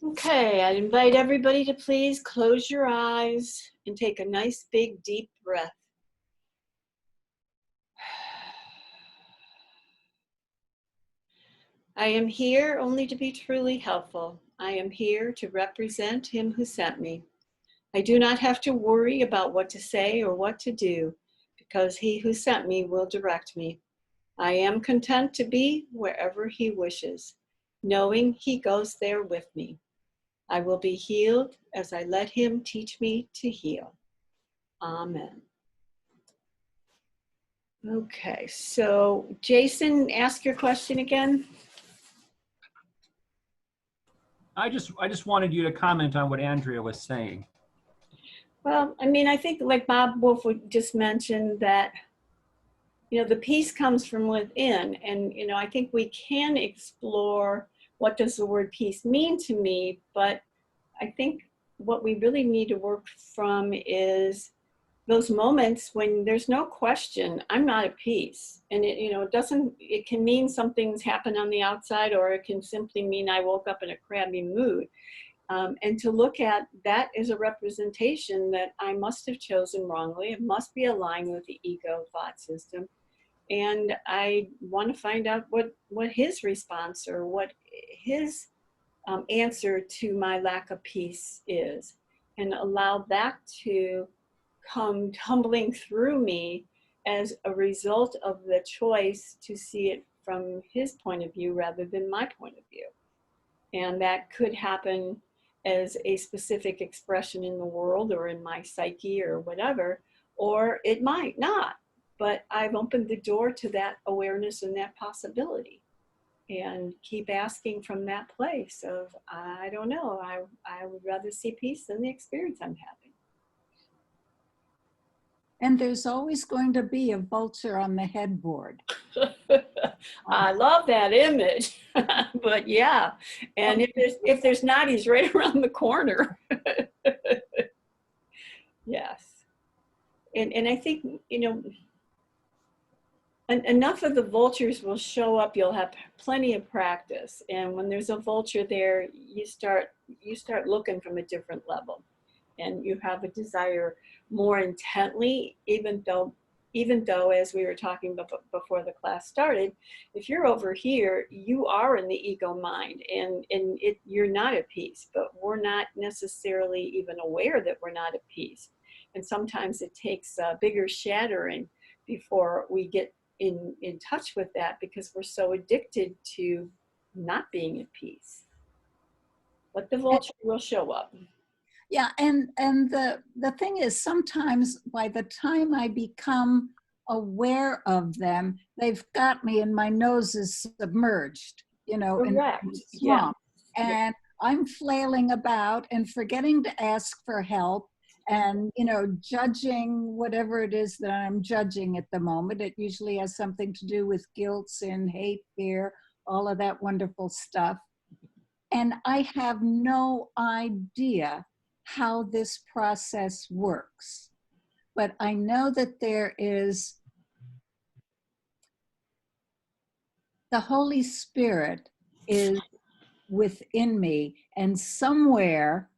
Okay, I invite everybody to please close your eyes and take a nice big deep breath. I am here only to be truly helpful. I am here to represent him who sent me. I do not have to worry about what to say or what to do, because he who sent me will direct me. I am content to be wherever he wishes, knowing he goes there with me. I will be healed as I let him teach me to heal. Amen. Okay, so Jason, ask your question again. I just wanted you to comment on what Andrea was saying. Well, I mean, I think like Bob Wolf just mentioned that, the peace comes from within. And, I think we can explore what does the word peace mean to me, but I think what we really need to work from is those moments when there's no question, I'm not at peace. And it can mean something's happened on the outside, or it can simply mean I woke up in a crabby mood. And to look at that as a representation that I must have chosen wrongly. It must be aligned with the ego thought system. And I want to find out what his response or what his answer to my lack of peace is, and allow that to come tumbling through me as a result of the choice to see it from his point of view rather than my point of view. And that could happen as a specific expression in the world or in my psyche or whatever, or it might not. But I've opened the door to that awareness and that possibility, and keep asking from that place of, I don't know, I would rather see peace than the experience I'm having. And there's always going to be a vulture on the headboard. I love that image, but yeah. And if there's not, he's right around the corner. Yes. And I think, enough of the vultures will show up. You'll have plenty of practice. And when there's a vulture there, you start looking from a different level. And you have a desire more intently, even though, as we were talking before the class started, if you're over here, you are in the ego mind, and you're not at peace, but we're not necessarily even aware that we're not at peace. And sometimes it takes a bigger shattering before we get in touch with that, because we're so addicted to not being at peace. But the vulture will show up. Yeah, and the thing is, sometimes by the time I become aware of them, they've got me and my nose is submerged, in the swamp. Yeah. And I'm flailing about and forgetting to ask for help, and judging whatever it is that I'm judging at the moment. It usually has something to do with guilt, sin, hate, fear, all of that wonderful stuff. And I have no idea how this process works. But I know that there is the Holy Spirit is within me, and somewhere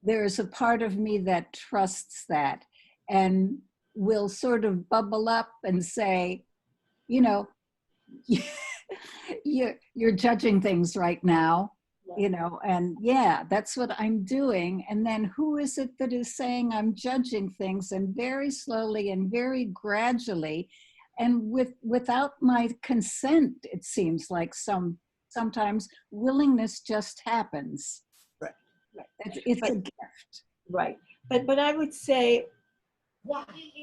there's a part of me that trusts that and will sort of bubble up and say, you're judging things right now. And yeah, that's what I'm doing. And then who is it that is saying I'm judging things? And very slowly and very gradually, and without my consent, it seems like sometimes willingness just happens. Right. It's a gift. Right. But I would say,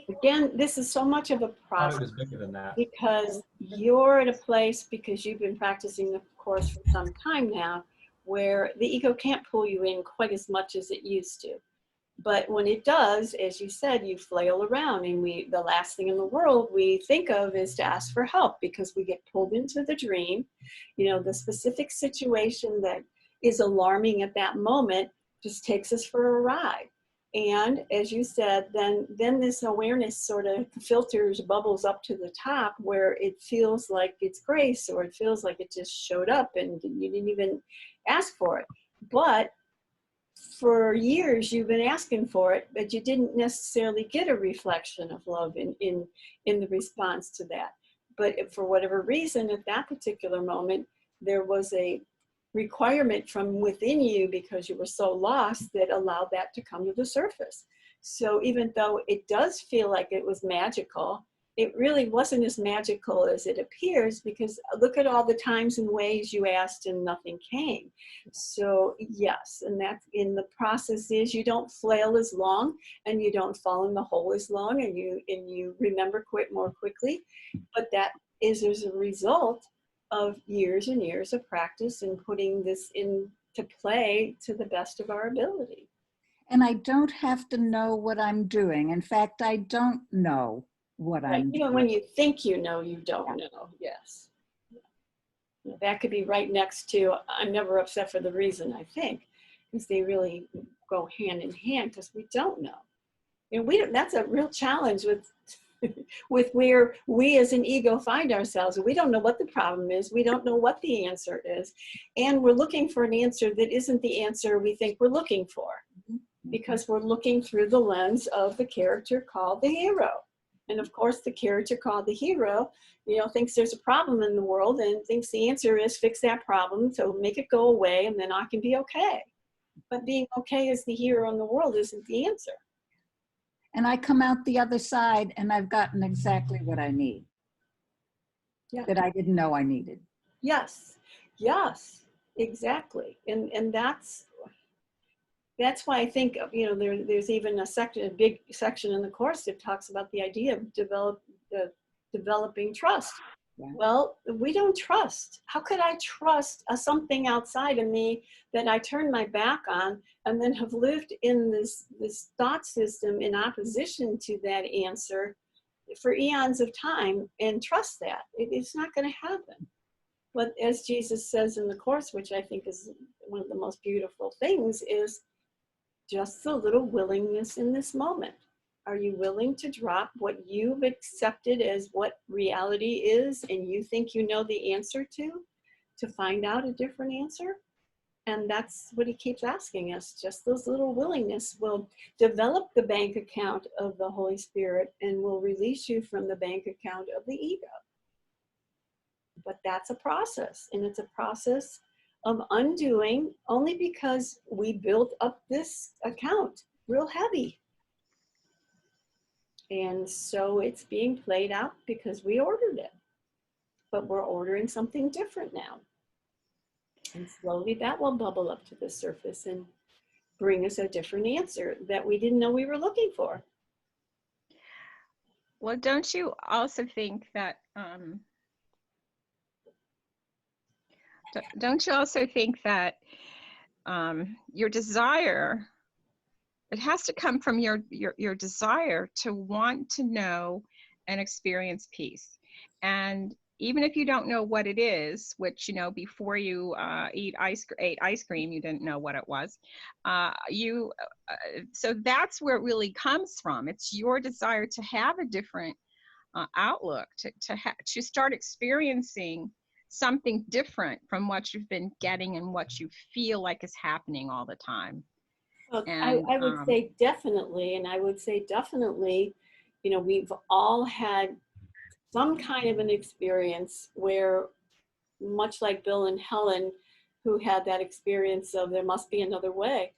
again, this is so much of a process. It was bigger than that. Because you're at a place, because you've been practicing the course for some time now, where the ego can't pull you in quite as much as it used to. But when it does, as you said, you flail around, and the last thing in the world we think of is to ask for help, because we get pulled into the dream. The specific situation that is alarming at that moment just takes us for a ride. And as you said, then this awareness sort of filters, bubbles up to the top, where it feels like it's grace, or it feels like it just showed up and you didn't even ask for it. but for years you've been asking for it, but you didn't necessarily get a reflection of love in the response to that. But if, for whatever reason, at that particular moment, there was a requirement from within you because you were so lost that allowed that to come to the surface. So even though it does feel like it was magical, it really wasn't as magical as it appears, because look at all the times and ways you asked and nothing came. So yes, and that's in the process is you don't flail as long and you don't fall in the hole as long, and you remember more quickly. But that is as a result of years and years of practice and putting this into play to the best of our ability. And I don't have to know what I'm doing. In fact, I don't know what Right. I'm Even doing. when you think you know, you don't know. Yes. That could be right next to I'm never upset for the reason I think, because they really go hand in hand, because we don't know. And we don't, that's a real challenge with with where we as an ego find ourselves. We don't know what the problem is. We don't know what the answer is. And we're looking for an answer that isn't the answer we think we're looking for, because we're looking through the lens of the character called the hero. And of course, the character called the hero, thinks there's a problem in the world and thinks the answer is fix that problem, so make it go away, and then I can be okay. But being okay as the hero in the world isn't the answer. And I come out the other side and I've gotten exactly what I need. Yeah. That I didn't know I needed. Yes, yes, exactly. And that's why I think, there's even a big section in the course that talks about the idea of developing trust. Yeah. Well, we don't trust. How could I trust something outside of me that I turned my back on and then have lived in this thought system in opposition to that answer for eons of time and trust that? It's not going to happen. But as Jesus says in the course, which I think is one of the most beautiful things, is just a little willingness in this moment. Are you willing to drop what you've accepted as what reality is and you think you know the answer to find out a different answer? And that's what he keeps asking us. Just those little willingness will develop the bank account of the Holy Spirit and will release you from the bank account of the ego. But that's a process, and it's a process of undoing only because we built up this account real heavy. And so it's being played out because we ordered it. But we're ordering something different now. And slowly that will bubble up to the surface and bring us a different answer that we didn't know we were looking for. Well, don't you also think that your desire, it has to come from your desire to want to know and experience peace. And even if you don't know what it is, which, before you ate ice cream, you didn't know what it was. So that's where it really comes from. It's your desire to have a different outlook, to start experiencing something different from what you've been getting and what you feel like is happening all the time. Well, And I would say definitely, we've all had some kind of an experience where, much like Bill and Helen, who had that experience of there must be another way,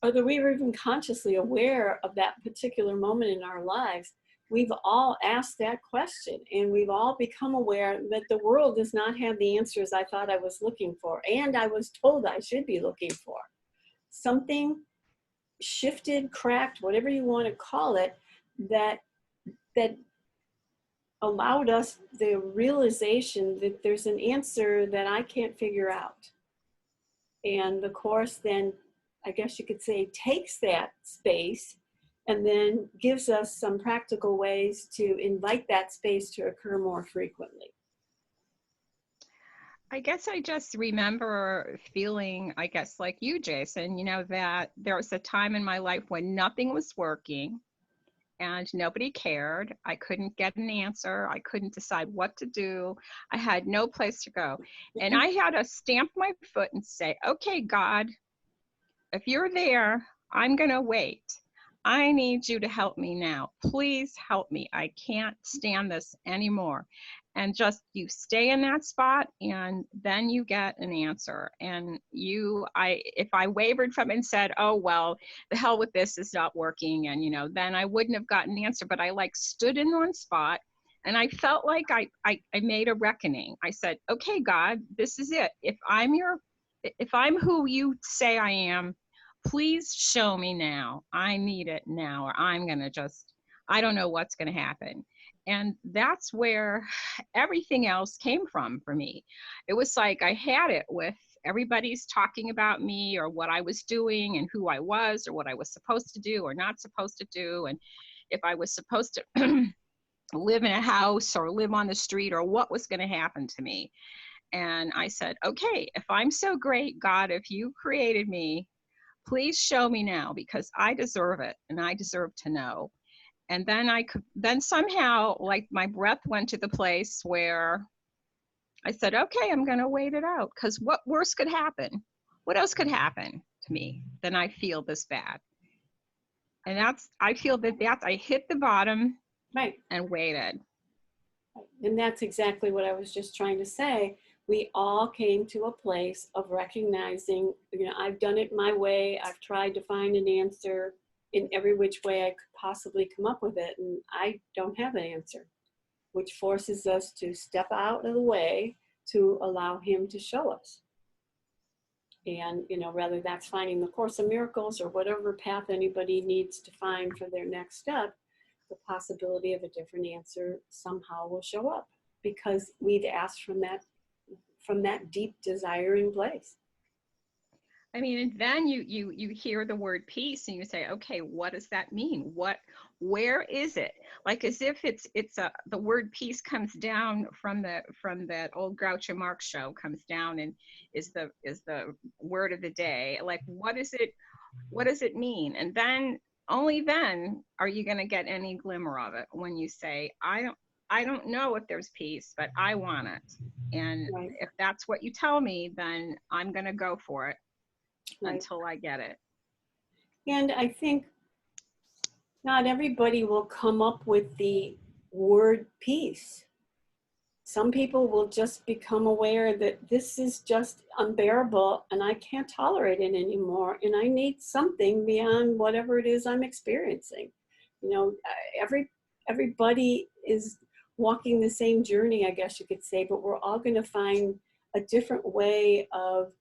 or that we were even consciously aware of that particular moment in our lives, we've all asked that question, and we've all become aware that the world does not have the answers I thought I was looking for, and I was told I should be looking for. Something shifted, cracked, whatever you want to call it, that allowed us the realization that there's an answer that I can't figure out. And the course then, I guess you could say, takes that space and then gives us some practical ways to invite that space to occur more frequently. I guess I just remember feeling, I guess like you, Jason, that there was a time in my life when nothing was working and nobody cared. I couldn't get an answer. I couldn't decide what to do. I had no place to go. And I had to stamp my foot and say, okay, God, if you're there, I'm going to wait. I need you to help me now. Please help me. I can't stand this anymore. And just you stay in that spot, and then you get an answer. And if I wavered from it and said, oh, well, the hell with this, is not working. And, then I wouldn't have gotten an answer, but I like stood in one spot, and I felt like I made a reckoning. I said, okay, God, this is it. If I'm who you say I am, please show me now. I need it now, or I don't know what's going to happen. And that's where everything else came from for me. It was like I had it with everybody's talking about me or what I was doing and who I was or what I was supposed to do or not supposed to do. And if I was supposed to live in a house or live on the street, or what was going to happen to me. And I said, okay, if I'm so great, God, if you created me, please show me now, because I deserve it and I deserve to know. And then somehow, like, my breath went to the place where I said, okay, I'm going to wait it out, because what worse could happen? What else could happen to me than I feel this bad? And I feel that I hit the bottom, Right. and waited. And that's exactly what I was just trying to say. We all came to a place of recognizing, I've done it my way. I've tried to find an answer in every which way I could possibly come up with it. And I don't have an answer, which forces us to step out of the way to allow him to show us. And, whether that's finding the Course of Miracles or whatever path anybody needs to find for their next step, the possibility of a different answer somehow will show up, because we've asked from that deep desiring place. I mean, and then you hear the word peace and you say, okay, what does that mean? Where is it? Like, as if the word peace comes down from that old Groucho Marx show, comes down and is the word of the day. Like, what does it mean? And then, only then are you going to get any glimmer of it, when you say, I don't know if there's peace, but I want it. And Right. if that's what you tell me, then I'm going to go for it. Right. Until I get it. And I think not everybody will come up with the word peace. Some people will just become aware that this is just unbearable and I can't tolerate it anymore, and I need something beyond whatever it is I'm experiencing. Everybody is walking the same journey, I guess you could say, but we're all going to find a different way of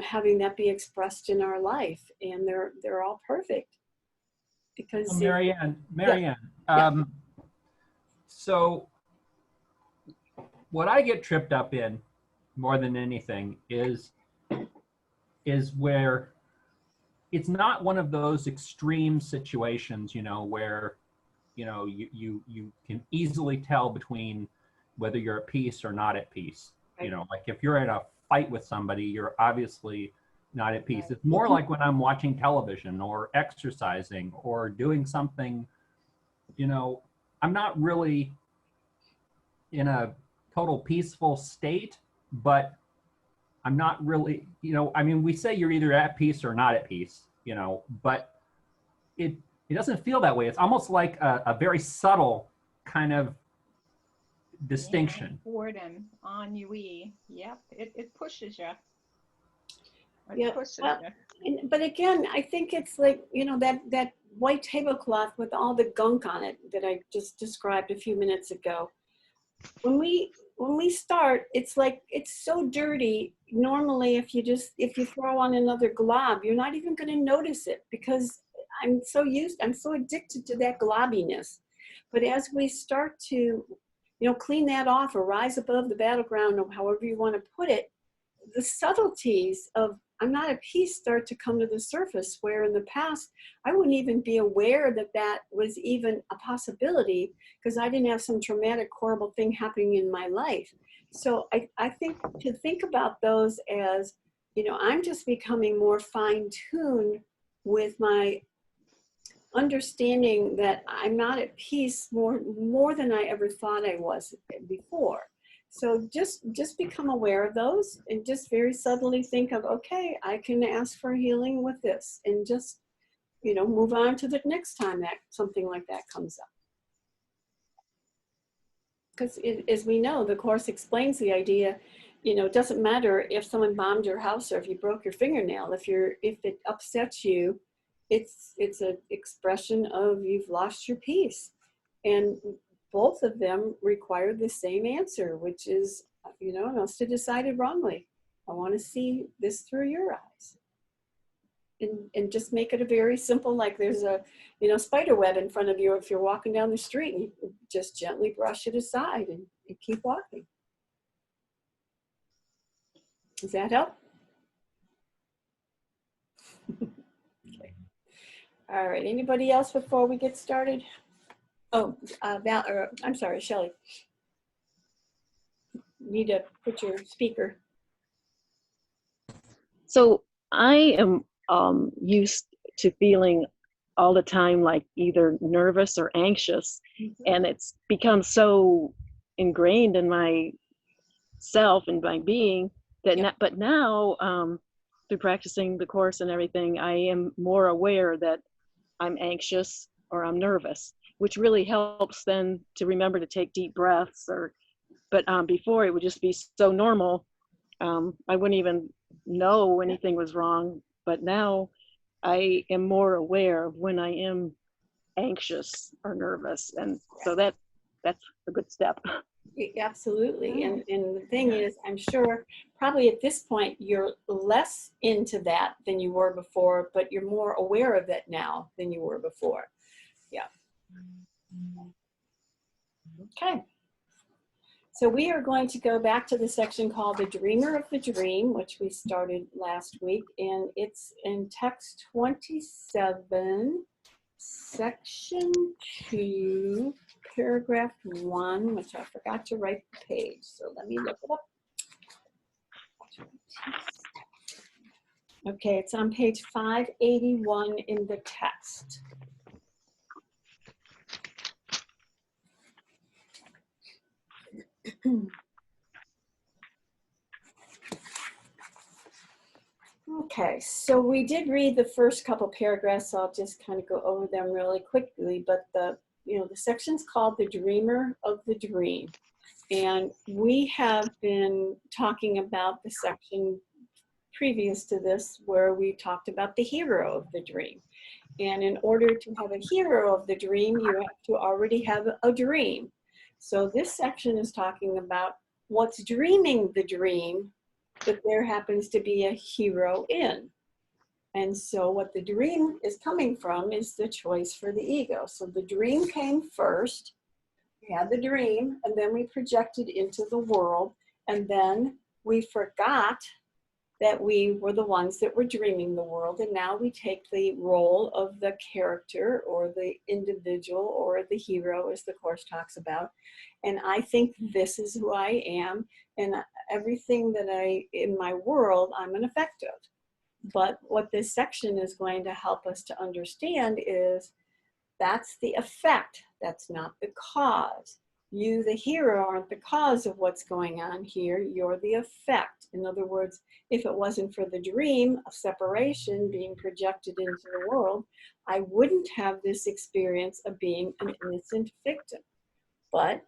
having that be expressed in our life, and they're all perfect. Because well, Marianne, Yeah. So what I get tripped up in more than anything is where it's not one of those extreme situations, where you can easily tell between whether you're at peace or not at peace. Right. Like, if you're in a fight with somebody, you're obviously not at peace. Right. It's more like when I'm watching television or exercising or doing something, I'm not really in a total peaceful state, but I'm not really, we say you're either at peace or not at peace, but it doesn't feel that way. It's almost like a very subtle kind of distinction. Yeah, boredom, ennui. Yep, it pushes you. Yeah, but again, I think it's like, that white tablecloth with all the gunk on it that I just described a few minutes ago. When we start, it's like, it's so dirty. Normally, if you throw on another glob, you're not even going to notice it, because I'm so addicted to that globbiness. But as we start to, clean that off or rise above the battleground, or however you want to put it, the subtleties of I'm not at peace start to come to the surface, where in the past, I wouldn't even be aware that was even a possibility, because I didn't have some traumatic, horrible thing happening in my life. So I think to think about those as, I'm just becoming more fine-tuned with my understanding that I'm not at peace more than I ever thought I was before. So just become aware of those and just very subtly think of, okay, I can ask for healing with this, and just, you know, move on to the next time that something like that comes up. Because as we know, the Course explains the idea, you know, it doesn't matter if someone bombed your house or if you broke your fingernail. If it upsets you, it's an expression of you've lost your peace. And both of them require the same answer, which is, you know, I must have decided wrongly. I want to see this through your eyes. And just make it a very simple, like there's a, you know, spider web in front of you if you're walking down the street, and you just gently brush it aside and keep walking. Does that help? Okay. All right, anybody else before we get started? Oh, I'm sorry, Shelley. Need to put your speaker. So I am used to feeling all the time like either nervous or anxious, and it's become so ingrained in myself and my being that but now through practicing the Course and everything, I am more aware that I'm anxious or I'm nervous, which really helps then to remember to take deep breaths. But before it would just be so normal. I wouldn't even know anything was wrong, but now I am more aware of when I am anxious or nervous, and so that's a good step. Absolutely. And the thing is, I'm sure probably at this point you're less into that than you were before, but you're more aware of it now than you were before. Yeah. Okay. So we are going to go back to the section called The Dreamer of the Dream, which we started last week, and it's in text 27, section 2, paragraph 1, which I forgot to write the page, so let me look it up. Okay, it's on page 581 in the text. Okay, so we did read the first couple paragraphs, so I'll just kind of go over them really quickly, but the section's called The Dreamer of the Dream. And we have been talking about the section previous to this where we talked about the hero of the dream. And in order to have a hero of the dream, you have to already have a dream. So this section is talking about what's dreaming the dream that there happens to be a hero in. And so what the dream is coming from is the choice for the ego. So the dream came first. We had the dream, and then we projected into the world, and then we forgot that we were the ones that were dreaming the world, and now we take the role of the character or the individual or the hero, as the Course talks about, and I think this is who I am, and everything that in my world, I'm an effect of. But what this section is going to help us to understand is that's the effect, that's not the cause. You, the hero, aren't the cause of what's going on here, you're the effect. In other words, if it wasn't for the dream of separation being projected into the world, I wouldn't have this experience of being an innocent victim. But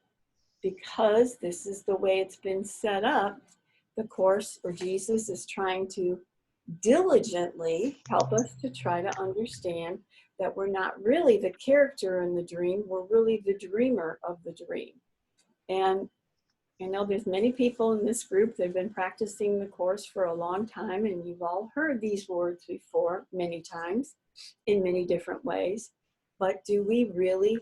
because this is the way it's been set up, the Course or Jesus is trying to diligently help us to try to understand that we're not really the character in the dream, we're really the dreamer of the dream. And I know there's many people in this group that have been practicing the Course for a long time, and you've all heard these words before many times in many different ways. But do we really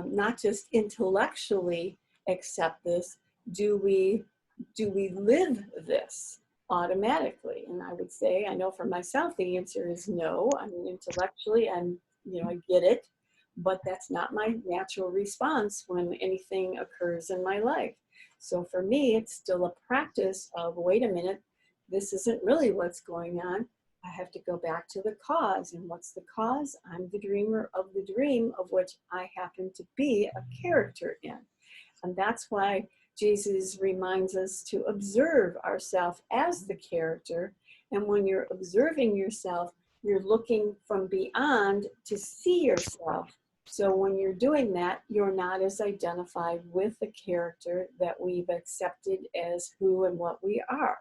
not just intellectually accept this, do we live this automatically? And I would say, I know for myself, the answer is no. I mean, intellectually, I get it, but that's not my natural response when anything occurs in my life. So for me, it's still a practice of, wait a minute, this isn't really what's going on. I have to go back to the cause. And what's the cause? I'm the dreamer of the dream of which I happen to be a character in. And that's why Jesus reminds us to observe ourselves as the character. And when you're observing yourself, you're looking from beyond to see yourself. So when you're doing that, you're not as identified with the character that we've accepted as who and what we are.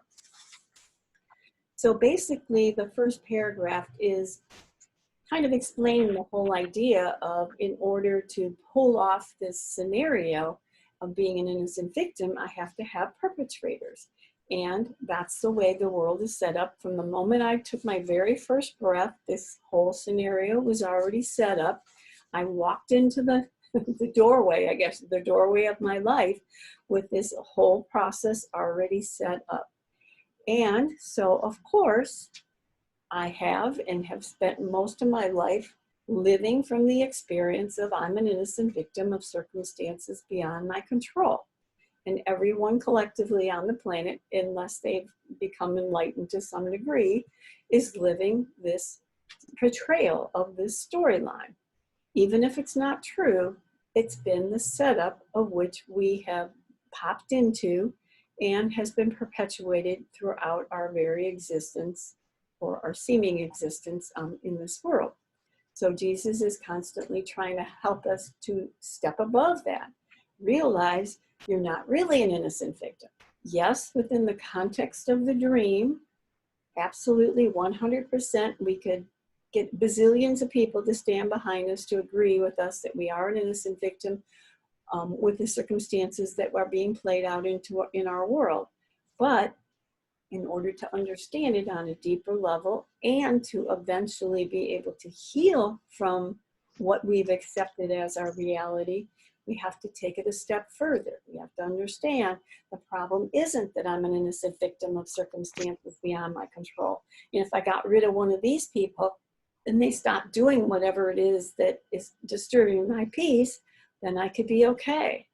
So basically, the first paragraph is kind of explaining the whole idea of, in order to pull off this scenario of being an innocent victim, I have to have perpetrators. And that's the way the world is set up. From the moment I took my very first breath, this whole scenario was already set up. I walked into the doorway, I guess, the doorway of my life with this whole process already set up. And so, of course, I have and have spent most of my life living from the experience of I'm an innocent victim of circumstances beyond my control. And everyone collectively on the planet, unless they've become enlightened to some degree, is living this portrayal of this storyline. Even if it's not true, it's been the setup of which we have popped into and has been perpetuated throughout our very existence, or our seeming existence in this world. So Jesus is constantly trying to help us to step above that. Realize you're not really an innocent victim. Yes, within the context of the dream, absolutely 100%, we could get bazillions of people to stand behind us to agree with us that we are an innocent victim with the circumstances that are being played out in our world. But in order to understand it on a deeper level and to eventually be able to heal from what we've accepted as our reality, we have to take it a step further. We have to understand the problem isn't that I'm an innocent victim of circumstances beyond my control. And if I got rid of one of these people and they stop doing whatever it is that is disturbing my peace, then I could be okay.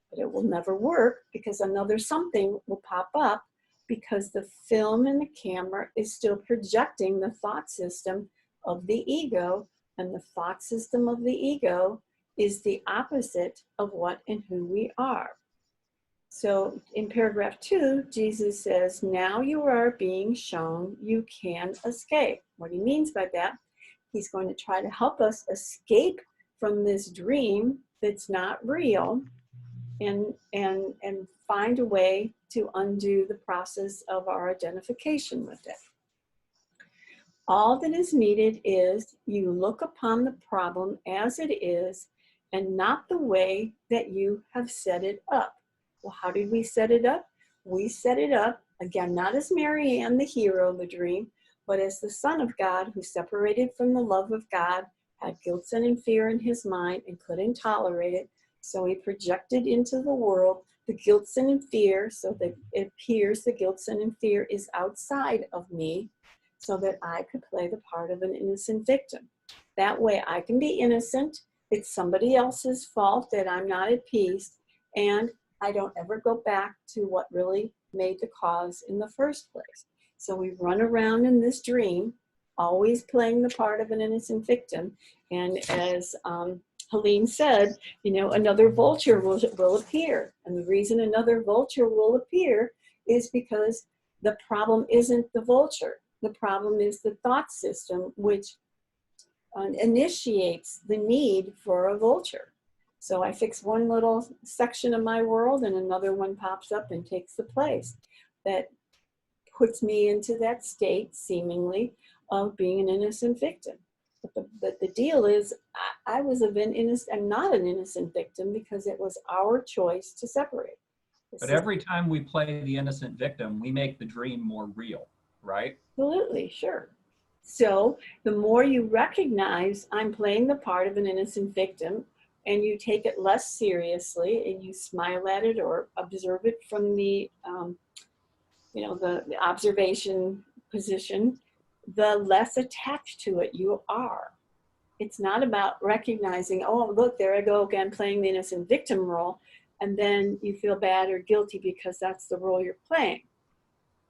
But it will never work because another something will pop up, because the film and the camera is still projecting the thought system of the ego, and the thought system of the ego is the opposite of what and who we are. So in paragraph 2, Jesus says, now you are being shown you can escape. What he means by that, he's going to try to help us escape from this dream that's not real, and find a way to undo the process of our identification with it. All that is needed is you look upon the problem as it is and not the way that you have set it up. Well, how did we set it up? We set it up, again, not as Mary Ann, the hero of the dream, but as the Son of God who separated from the love of God, had guilt, sin, and fear in his mind and couldn't tolerate it. So he projected into the world the guilt, sin, and fear, so that it appears the guilt, sin, and fear is outside of me, so that I could play the part of an innocent victim. That way I can be innocent. It's somebody else's fault that I'm not at peace, and I don't ever go back to what really made the cause in the first place. So we run around in this dream, always playing the part of an innocent victim. And as Helene said, you know, another vulture will appear. And the reason another vulture will appear is because the problem isn't the vulture. The problem is the thought system, which initiates the need for a vulture. So I fix one little section of my world and another one pops up and takes the place. That puts me into that state, seemingly, of being an innocent victim. But the deal is, I was I'm not an innocent victim because it was our choice to separate. But every time we play the innocent victim, we make the dream more real, right? Absolutely, sure. So the more you recognize I'm playing the part of an innocent victim, and you take it less seriously, and you smile at it or observe it from the the observation position, the less attached to it you are. It's not about recognizing, oh, look, there I go again, playing the innocent victim role, and then you feel bad or guilty because that's the role you're playing.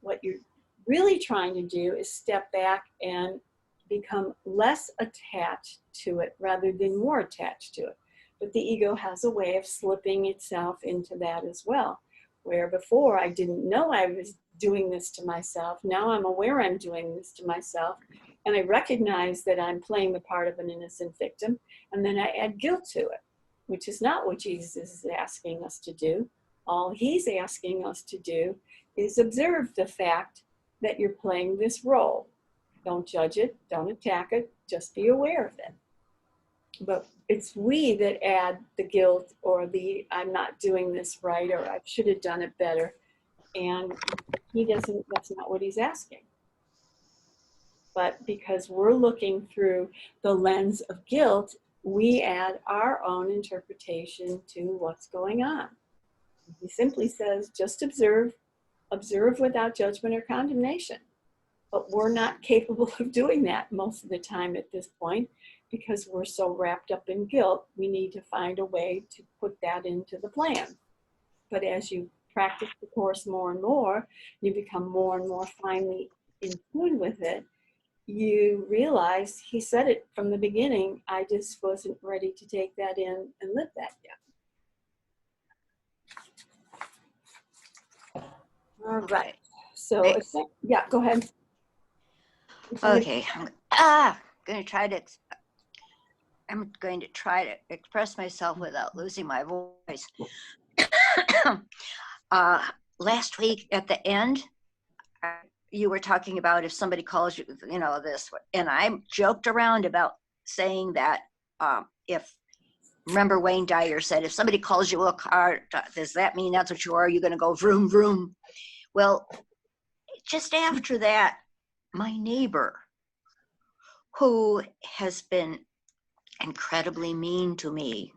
What you're really trying to do is step back and become less attached to it rather than more attached to it. But the ego has a way of slipping itself into that as well. Where before I didn't know I was doing this to myself. Now I'm aware I'm doing this to myself. And I recognize that I'm playing the part of an innocent victim. And then I add guilt to it, which is not what Jesus is asking us to do. All he's asking us to do is observe the fact that you're playing this role. Don't judge it, don't attack it, just be aware of it. But it's we that add the guilt or the I'm not doing this right or I should have done it better. And he doesn't, that's not what he's asking. But because we're looking through the lens of guilt, we add our own interpretation to what's going on. He simply says, just observe, observe without judgment or condemnation. But we're not capable of doing that most of the time at this point because we're so wrapped up in guilt. We need to find a way to put that into the plan. But as you practice the course more and more, you become more and more finely in tune with it. You realize he said it from the beginning. I just wasn't ready to take that in and live that yet. All right. So, yeah, go ahead. Okay. I'm going to try to express myself without losing my voice. Last week at the end, you were talking about if somebody calls you, you know, this, and I joked around about saying that remember Wayne Dyer said, if somebody calls you a car, does that mean that's what you are? You're going to go vroom, vroom. Well, just after that, my neighbor, who has been incredibly mean to me,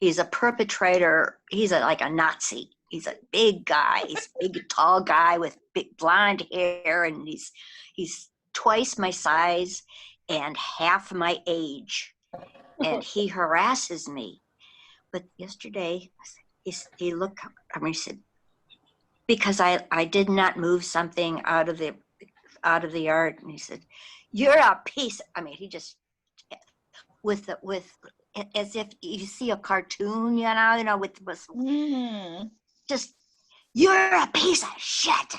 he's a perpetrator, he's like a Nazi. He's a big guy, he's a big, tall guy with big blonde hair, and he's twice my size and half my age. And he harasses me. But yesterday, he looked, he said, because I did not move something out of the yard, and he said, "You're a piece." He just with as if you see a cartoon, with just, "You're a piece of shit."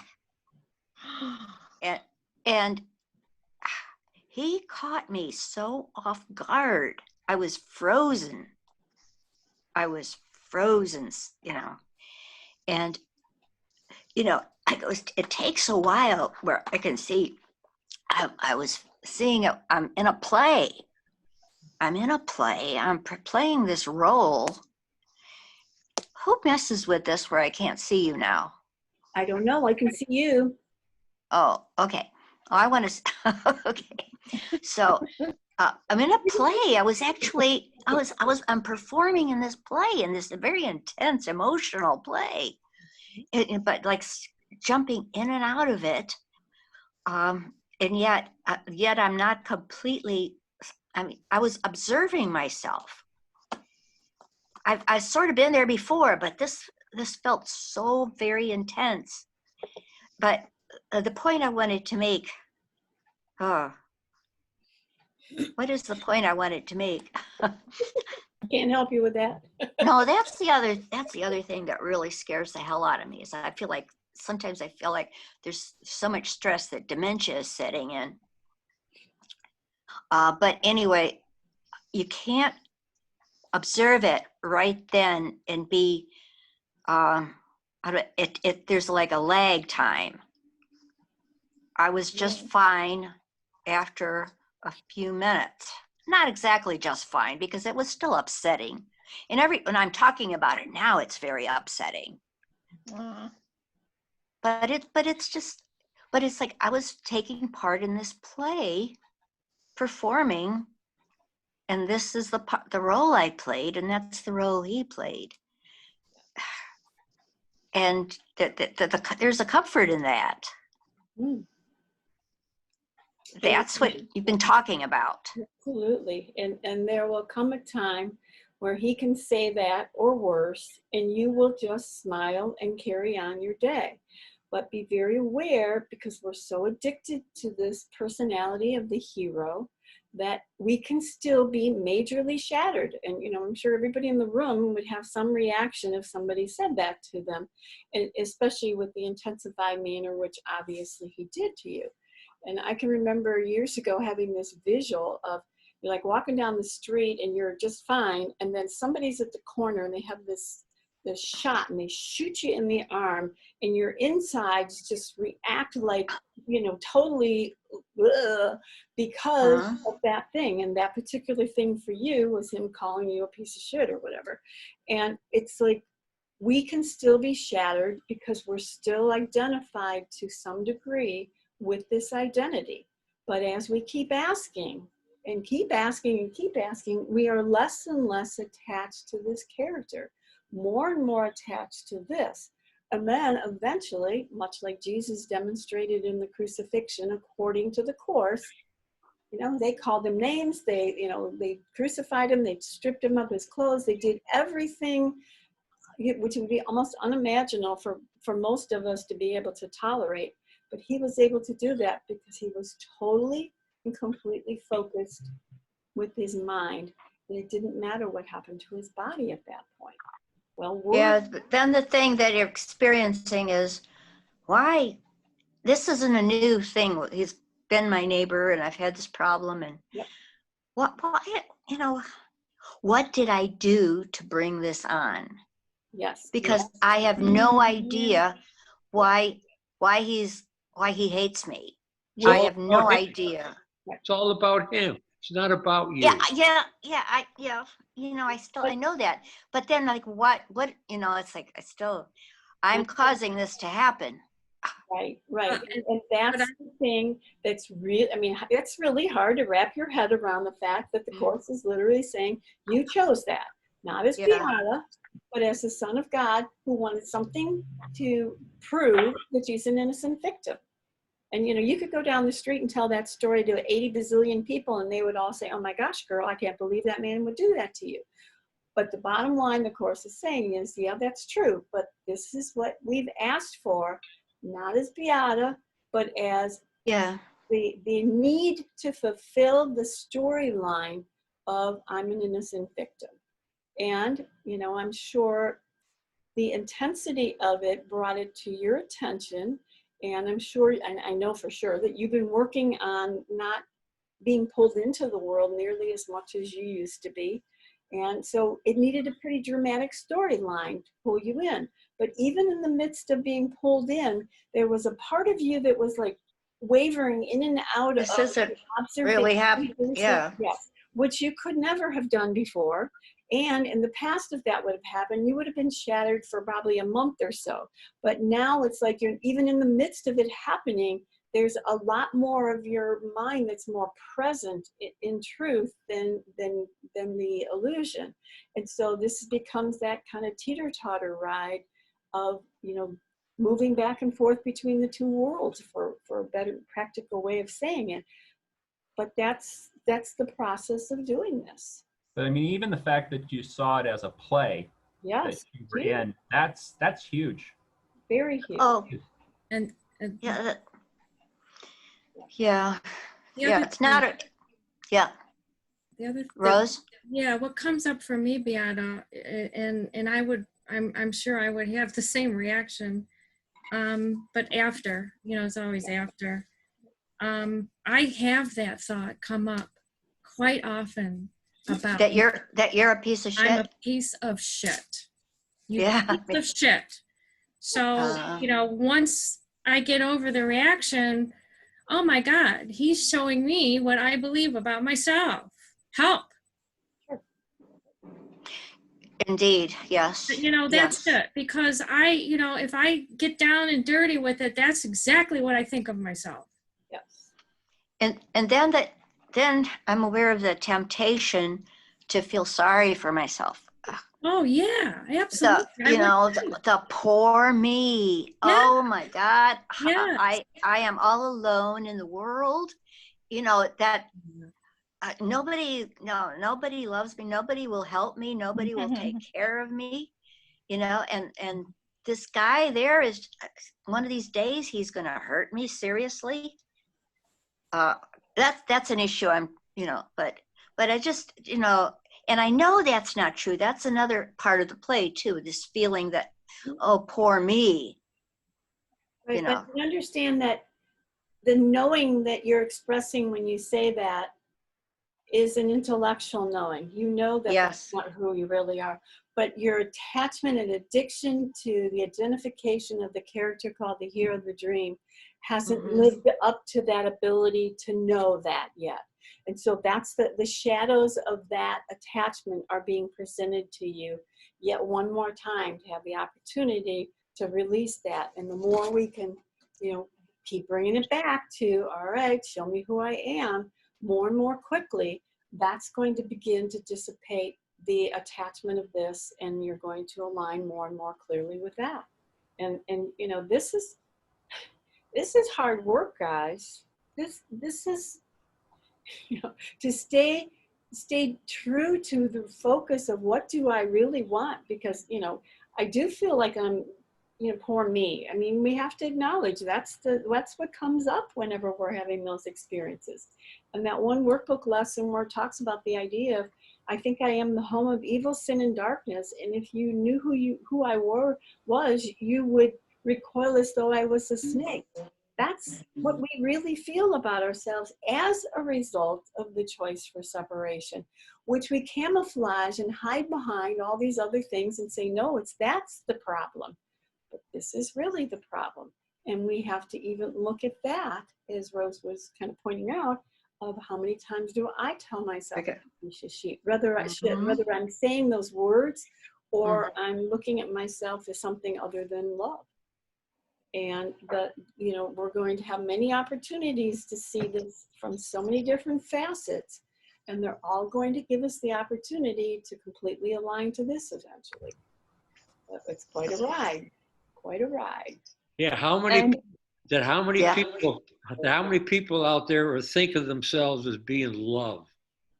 And he caught me so off guard. I was frozen, and it takes a while where I can see. I was seeing it. I'm in a play. I'm playing this role. Who messes with this where I can't see you now? I don't know. I can see you. Oh, okay. Oh, I want to. Okay. So I'm in a play. I'm performing in this play, in this very intense, emotional play, but like jumping in and out of it. And yet I'm not completely. I was observing myself. I've sort of been there before, but this felt so very intense. But the point I wanted to make. What is the point I wanted to make? I can't help you with that. No, that's the other thing that really scares the hell out of me. Is sometimes I feel like there's so much stress that dementia is setting in. But anyway, you can't observe it right then and be. There's like a lag time. I was just fine after a few minutes. Not exactly just fine, because it was still upsetting. And when I'm talking about it now, it's very upsetting. But it's like I was taking part in this play, performing, and this is the role I played, and that's the role he played. And there's a comfort in that. Mm. That's what you've been talking about. Absolutely. And there will come a time where he can say that or worse, and you will just smile and carry on your day. But be very aware, because we're so addicted to this personality of the hero, that we can still be majorly shattered. And, you know, I'm sure everybody in the room would have some reaction if somebody said that to them, and especially with the intensified manner, which obviously he did to you. And I can remember years ago having this visual of, you're like walking down the street and you're just fine, and then somebody's at the corner and they have this shot and they shoot you in the arm, and your insides just react like, you know, totally because of that thing. And that particular thing for you was him calling you a piece of shit or whatever. And it's like, we can still be shattered because we're still identified to some degree with this identity. But as we keep asking and keep asking and keep asking, we are less and less attached to this character, more and more attached to this. And then eventually, much like Jesus demonstrated in the crucifixion, according to the Course, you know, they called him names, they, you know, they crucified him, they stripped him of his clothes, they did everything which would be almost unimaginable for most of us to be able to tolerate. But he was able to do that because he was totally and completely focused with his mind. And it didn't matter what happened to his body at that point. Well, Yeah, but then the thing that you're experiencing is, why? This isn't a new thing. He's been my neighbor and I've had this problem, and Yep. what, you know, what did I do to bring this on? yes, Because yes. I have no idea why he hates me. Well, I have no idea. It's all about him. It's not about you. Yeah. You know, I know that. But then, like, what, you know, it's like, I'm causing this to happen. Right. And that's the thing that's real. I mean, it's really hard to wrap your head around the fact that the Course is literally saying you chose that, not as Beata, but as the Son of God who wanted something to prove that she's an innocent victim. And, you know, you could go down the street and tell that story to 80 bazillion people and they would all say, oh my gosh, girl, I can't believe that man would do that to you. But the bottom line, the Course is saying is, yeah, that's true, but this is what we've asked for, not as Beata, but as the need to fulfill the storyline of I'm an innocent victim. And, you know, I'm sure the intensity of it brought it to your attention. And I'm sure, and I know for sure that you've been working on not being pulled into the world nearly as much as you used to be. And so it needed a pretty dramatic storyline to pull you in. But even in the midst of being pulled in, there was a part of you that was like wavering in and out This of isn't observation. really happening. Yeah. Yes, which you could never have done before. And in the past, if that would have happened, you would have been shattered for probably a month or so. But now it's like you're even in the midst of it happening, there's a lot more of your mind that's more present in truth than the illusion. And so this becomes that kind of teeter-totter ride of, you know, moving back and forth between the two worlds, for a better practical way of saying it. But that's the process of doing this. But I mean, even the fact that you saw it as a play Yes, that you were in, that's huge. very huge. Oh, And yeah. the other It's not a, the other Rose? yeah, what comes up for me, Beata, and I'm sure I would have the same reaction, but after, you know, it's always after. I have that thought come up quite often about That you're a piece of shit? I'm a piece of shit. You Yeah. piece of shit. So, you know, once I get over the reaction, oh my God, he's showing me what I believe about myself. Help. Indeed, yes. You know, that's it. Because you know, if I get down and dirty with it, that's exactly what I think of myself. Yes. And then I'm aware of the temptation to feel sorry for myself. Oh yeah, absolutely. The poor me. Yeah. Oh my God. Yeah. I am all alone in the world. You know, that nobody loves me. Nobody will help me. Nobody will take care of me. You know, and this guy there is, one of these days he's going to hurt me seriously. That's an issue I'm but I just, and I know that's not true. That's another part of the play too, this feeling that, oh, poor me. Right, but you understand that the knowing that you're expressing when you say that is an intellectual knowing. You know that Yes. that's not who you really are. But your attachment and addiction to the identification of the character called the hero of the dream hasn't lived up to that ability to know that yet. And so that's the shadows of that attachment are being presented to you yet one more time to have the opportunity to release that. And the more we can, keep bringing it back to, all right, show me who I am, more and more quickly, that's going to begin to dissipate the attachment of this, and you're going to align more and more clearly with that. And this is hard work, guys. This is to stay true to the focus of what do I really want, because I do feel like I'm poor me. I mean, we have to acknowledge that's what comes up whenever we're having those experiences. And that one workbook lesson where it talks about the idea of, I think I am the home of evil, sin, and darkness. And if you knew who I was, you would recoil as though I was a snake. That's what we really feel about ourselves as a result of the choice for separation, which we camouflage and hide behind all these other things and say, no, that's the problem. But this is really the problem. And we have to even look at that, as Rose was kind of pointing out, of how many times do I tell myself a piece of shit, whether I'm saying those words or I'm looking at myself as something other than love. And we're going to have many opportunities to see this from so many different facets, and they're all going to give us the opportunity to completely align to this eventually. But it's quite a ride. Quite a ride. Yeah, how many people out there think of themselves as being loved?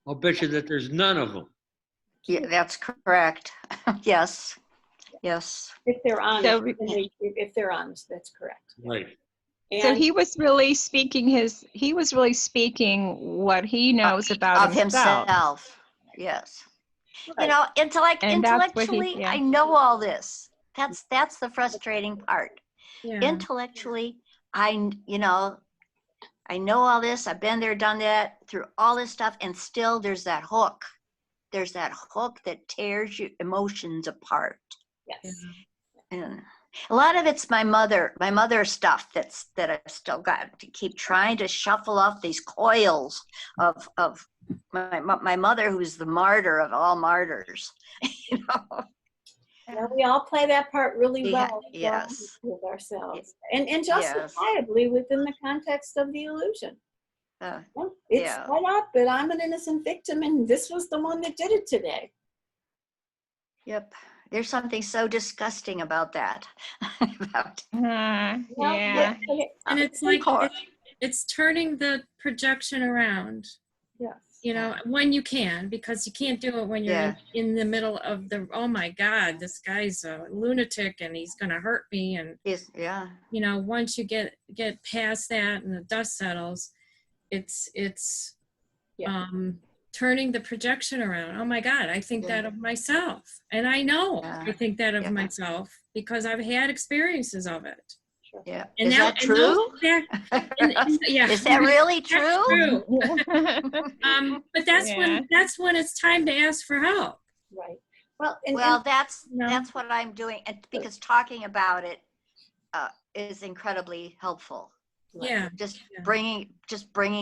I'll bet you that there's none of them. Yeah, that's correct. Yes. If they're honest, if they're honest, that's correct. Right. And so he was really speaking what he knows about himself. Yes. Right. Intellectually, I know all this. That's the frustrating part. Yeah. Intellectually, I know all this. I've been there, done that, through all this stuff, and still there's that hook. There's that hook that tears your emotions apart. Yes. And a lot of it's my mother stuff that I've still got to keep trying to shuffle off these coils of my mother, who's the martyr of all martyrs. Yeah, we all play that part really well. Yes. With ourselves, and justifiably within the context of the illusion. It's set up, but I'm an innocent victim, and this was the one that did it today. Yep. There's something so disgusting about that. Yeah. And it's like it's turning the projection around. Yes. When you can, because you can't do it when you're in the middle of the, oh my God, this guy's a lunatic and he's going to hurt me. And, once you get past that and the dust settles, it's turning the projection around. Oh my God, I think that of myself. And I know I think that of myself because I've had experiences of it. Yeah. And is that true? Is that really true? But that's when it's time to ask for help. Right. Well, that's what I'm doing, and because talking about it is incredibly helpful. Yeah. Just bringing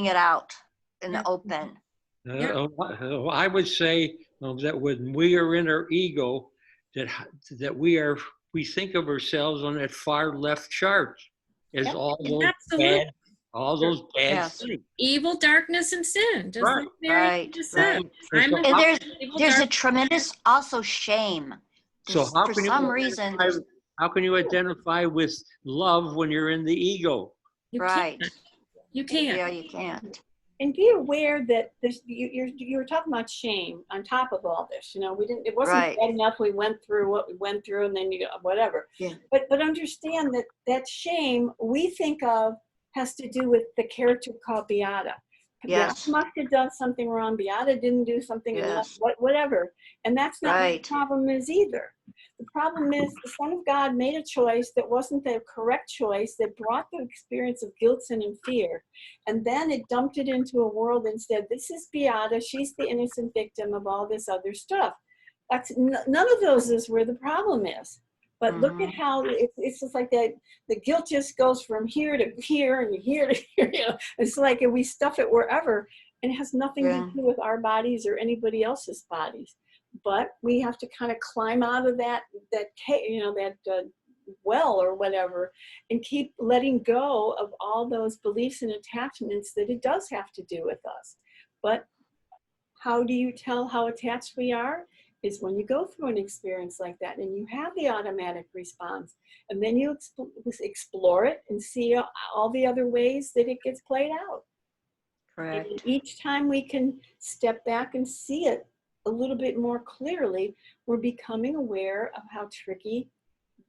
it out in the open. I would say that when we are in our ego, that we think of ourselves on that far left chart as all those bad things. Evil, darkness, and sin. Just like Mary just said. And there's a tremendous also shame. So for some reason, how can you identify with love when you're in the ego? You can't. Yeah, you can't. And be aware that you were talking about shame on top of all this. It wasn't bad enough. We went through what we went through, and then whatever. Yeah. But understand that shame we think of has to do with the character called Beata. Yes. Beata must have done something wrong. Beata didn't do something enough, Yes. whatever. And that's not what Right. the problem is either. The problem is the Son of God made a choice that wasn't the correct choice, that brought the experience of guilt, sin, and fear. And then it dumped it into a world and said, this is Beata. She's the innocent victim of all this other stuff. None of those is where the problem is. But look at how it's just like that. The guilt just goes from here to here and here to here. You know, it's like we stuff it wherever, and it has nothing to do with our bodies or anybody else's bodies. But we have to kind of climb out of that well or whatever, and keep letting go of all those beliefs and attachments that it does have to do with us. But how do you tell how attached we are? Is when you go through an experience like that and you have the automatic response, and then you explore it and see all the other ways that it gets played out. Correct. And each time we can step back and see it a little bit more clearly, we're becoming aware of how tricky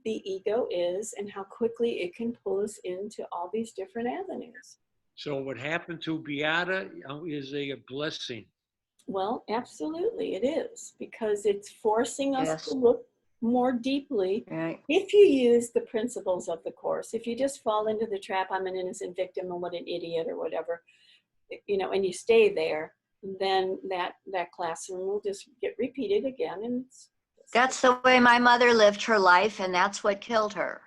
the ego is and how quickly it can pull us into all these different avenues. So what happened to Beata is a blessing. Well, absolutely it is, because it's forcing us Yes. to look more deeply. Right. If you use the principles of the Course, if you just fall into the trap, I'm an innocent victim and what an idiot or whatever, you know, and you stay there, then that classroom will just get repeated again. And That's the way my mother lived her life, and that's what killed her.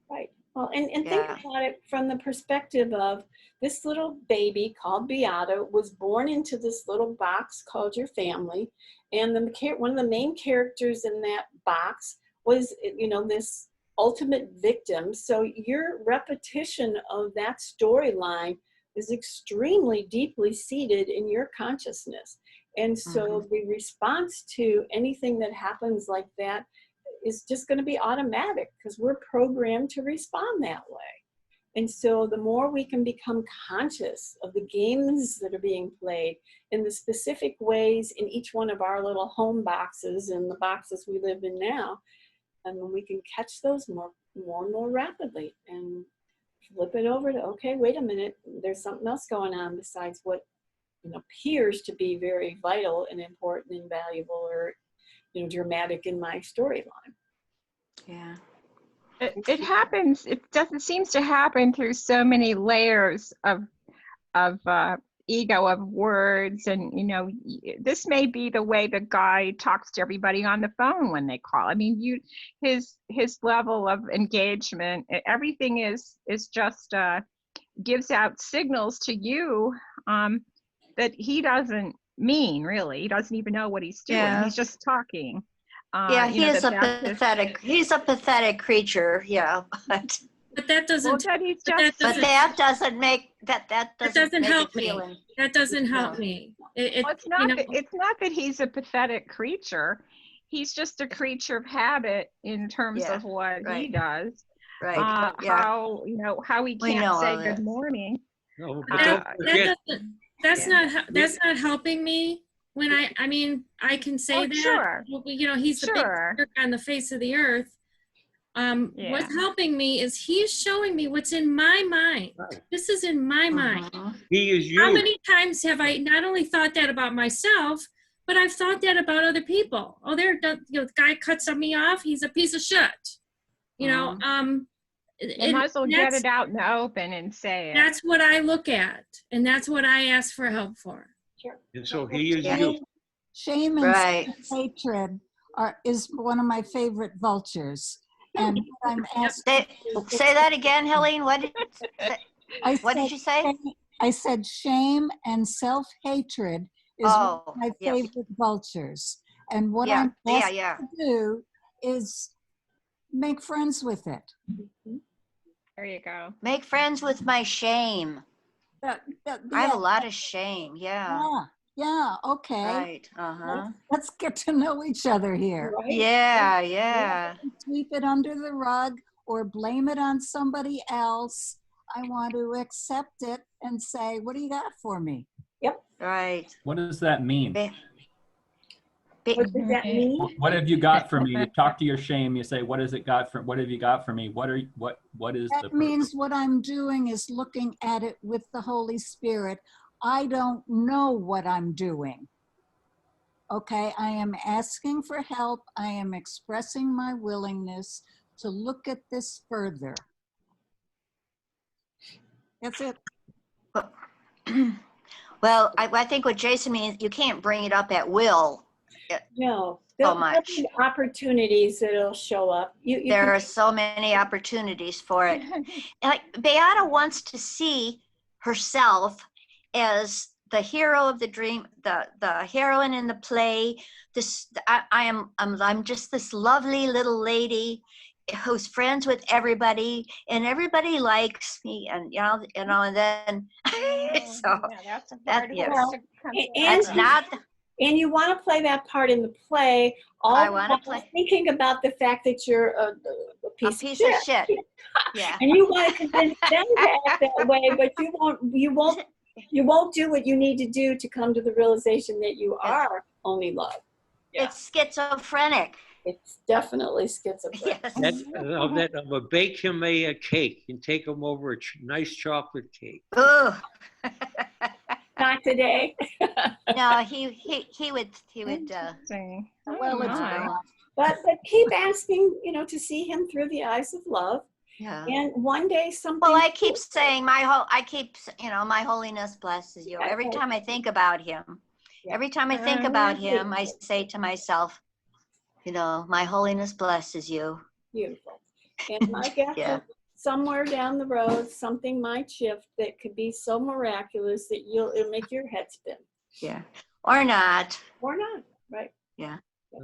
right. Well, and think Yeah. about it from the perspective of this little baby called Beata was born into this little box called your family. And one of the main characters in that box was, you know, this ultimate victim. So your repetition of that storyline is extremely deeply seated in your consciousness. And so the response to anything that happens like that is just going to be automatic, because we're programmed to respond that way. And so the more we can become conscious of the games that are being played in the specific ways in each one of our little home boxes and the boxes we live in now, and when we can catch those more and more rapidly and flip it over to, okay, wait a minute, there's something else going on besides what, you know, appears to be very vital and important and valuable or, you know, dramatic in my storyline. Yeah. It happens. It doesn't seems to happen through so many layers of ego, of words, and you know, this may be the way the guy talks to everybody on the phone when they call. I mean, his level of engagement, everything is just gives out signals to you that he doesn't mean really. He doesn't even know what he's doing. Yeah. He's just talking. Yeah, You know, he's a pathetic creature. Yeah, but that doesn't. Well, he's but just, that doesn't make that doesn't make help it me. feeling. That doesn't help No. me. well, it's not. You know, It's not that he's a pathetic creature. He's just a creature of habit in terms Yeah, of what he right. does. Right. Yeah. How he We can't know say all that. good morning. No, but but don't forget, that's Yeah. not helping me. When I mean, I can say Oh, that. sure. You know, he's the Sure. biggest jerk on the face of the earth. What's helping me is he's showing me what's in my mind. Right. This is in my mind. he is How you. many times have I not only thought that about myself, but I've thought that about other people? Oh, the guy cuts me off. He's a piece of shit. You know, You might as well get it out in the open and say it. That's what I look at, and that's what I ask for help for. Sure. And so he is you. Shame and Right. hatred is one of my favorite vultures. And what I'm asking, Say that again, Helene. What did you say? I said shame and self-hatred is one of my favorite vultures. And what I'm asking to do is make friends with it. There you go. Make friends with my shame. I have a lot of shame. Yeah. Yeah. Okay. Right. Let's get to know each other here. Right? Yeah. Sweep it under the rug or blame it on somebody else. I want to accept it and say, what do you got for me? Yep. Right. What does that mean? What does that mean? What have you got for me? You talk to your shame. You say, what has it got for? What have you got for me? What is That means what I'm doing is looking at it with the Holy Spirit. I don't know what I'm doing. Okay, I am asking for help. I am expressing my willingness to look at this further. That's it. Well, I think what Jason means, you can't bring it up at will. No, So there'll much. be opportunities that'll show up. You There can, are so many opportunities for it. Like Beata wants to see herself as the hero of the dream, the heroine in the play. I'm just this lovely little lady who's friends with everybody, and everybody likes me, and and then so Yeah, that's a that, part of yeah, well, it. that's not. and you want to play that part in the play, all I the want while to play thinking about the fact that you're a a piece piece of of shit. shit. Yeah. And you want to convince them to act that way, but you won't do what you need to do to come to the realization that you are only love. Yeah. It's schizophrenic. It's definitely schizophrenic. Yes. I'm gonna bake him a cake and take him over a nice chocolate cake. Ugh. Not today. No, he would Interesting. Well, it's my. gone. But keep asking, to see him through the eyes of love. yeah. And one day something. Well, I keep saying my holiness blesses you. Every time I think about him, every time I think about him, I say to myself, my holiness blesses you. Beautiful. And my guess Yeah. is somewhere down the road, something might shift that could be so miraculous that it'll make your head spin. Yeah. Or not. Or not, right? Yeah.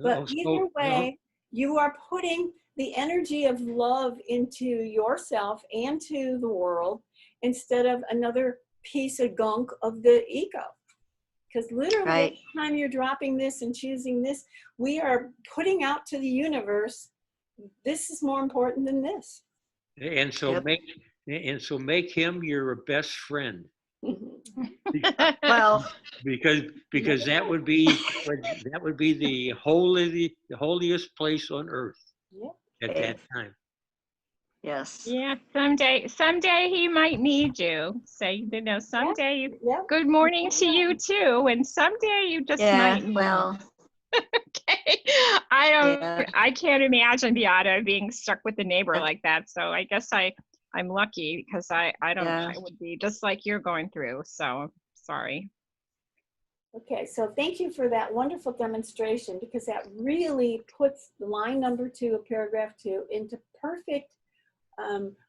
But either way, you are putting the energy of love into yourself and to the world instead of another piece of gunk of the ego. Because literally, Right. every time you're dropping this and choosing this, we are putting out to the universe, this is more important than this. And so Yep. make him your best friend. Well, because that would be the holiest place on earth at that time. yes. Yeah, someday he might need you. Say, someday, Yeah. good morning to you too, and someday you just Yeah. might need. Well, Okay. Yeah. I can't imagine Beata being stuck with a neighbor like that. So I guess I'm lucky because I don't, Yeah. I would be just like you're going through. So sorry. Okay, so thank you for that wonderful demonstration, because that really puts the line number 2 of paragraph 2 into perfect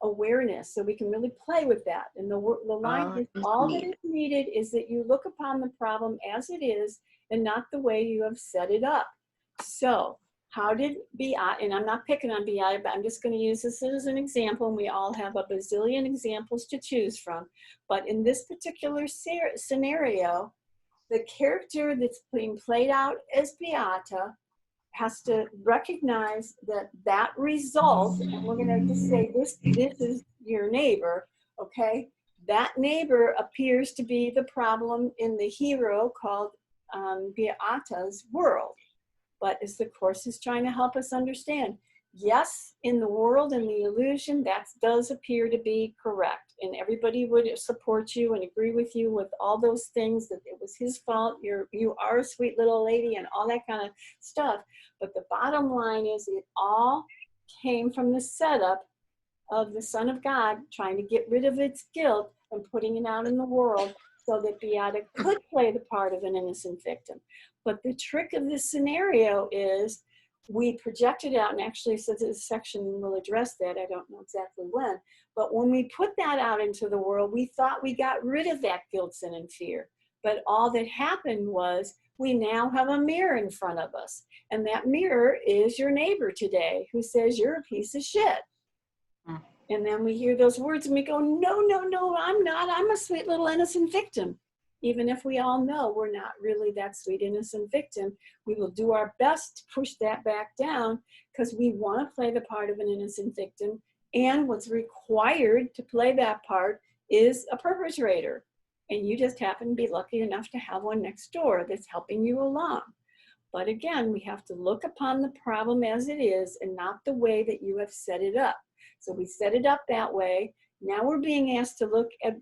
awareness, so we can really play with that. And the line is, all that is needed is that you look upon the problem as it is and not the way you have set it up. So how did Beata, and I'm not picking on Beata, but I'm just going to use this as an example, and we all have a bazillion examples to choose from. But in this particular scenario, the character that's being played out as Beata has to recognize that result, and we're going to just say this is your neighbor, okay? That neighbor appears to be the problem in the hero called Beata's world. But as the Course is trying to help us understand, yes, in the world and the illusion, that does appear to be correct. And everybody would support you and agree with you with all those things, that it was his fault, you are a sweet little lady and all that kind of stuff. But the bottom line is, it all came from the setup of the Son of God trying to get rid of its guilt and putting it out in the world so that Beata could play the part of an innocent victim. But the trick of this scenario is, we projected out, and actually says this section will address that, I don't know exactly when, but when we put that out into the world, we thought we got rid of that guilt, sin, and fear. But all that happened was, we now have a mirror in front of us. And that mirror is your neighbor today, who says you're a piece of shit. And then we hear those words and we go, no, no, no, I'm not. I'm a sweet little innocent victim. Even if we all know we're not really that sweet innocent victim, we will do our best to push that back down, because we want to play the part of an innocent victim. And what's required to play that part is a perpetrator. And you just happen to be lucky enough to have one next door that's helping you along. But again, we have to look upon the problem as it is and not the way that you have set it up. So we set it up that way. Now we're being asked to look at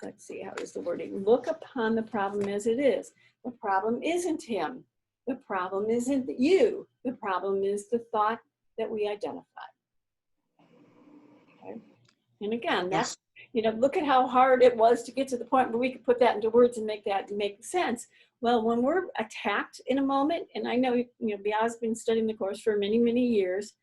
let's see, how is the wording? Look upon the problem as it is. The problem isn't him. The problem isn't you. The problem is the thought that we identified. Okay. And again, that's, you know, look at how hard it was to get to the point where we could put that into words and make that make sense. Well, when we're attacked in a moment, and I know, you know, Bia's been studying the course for many, many years,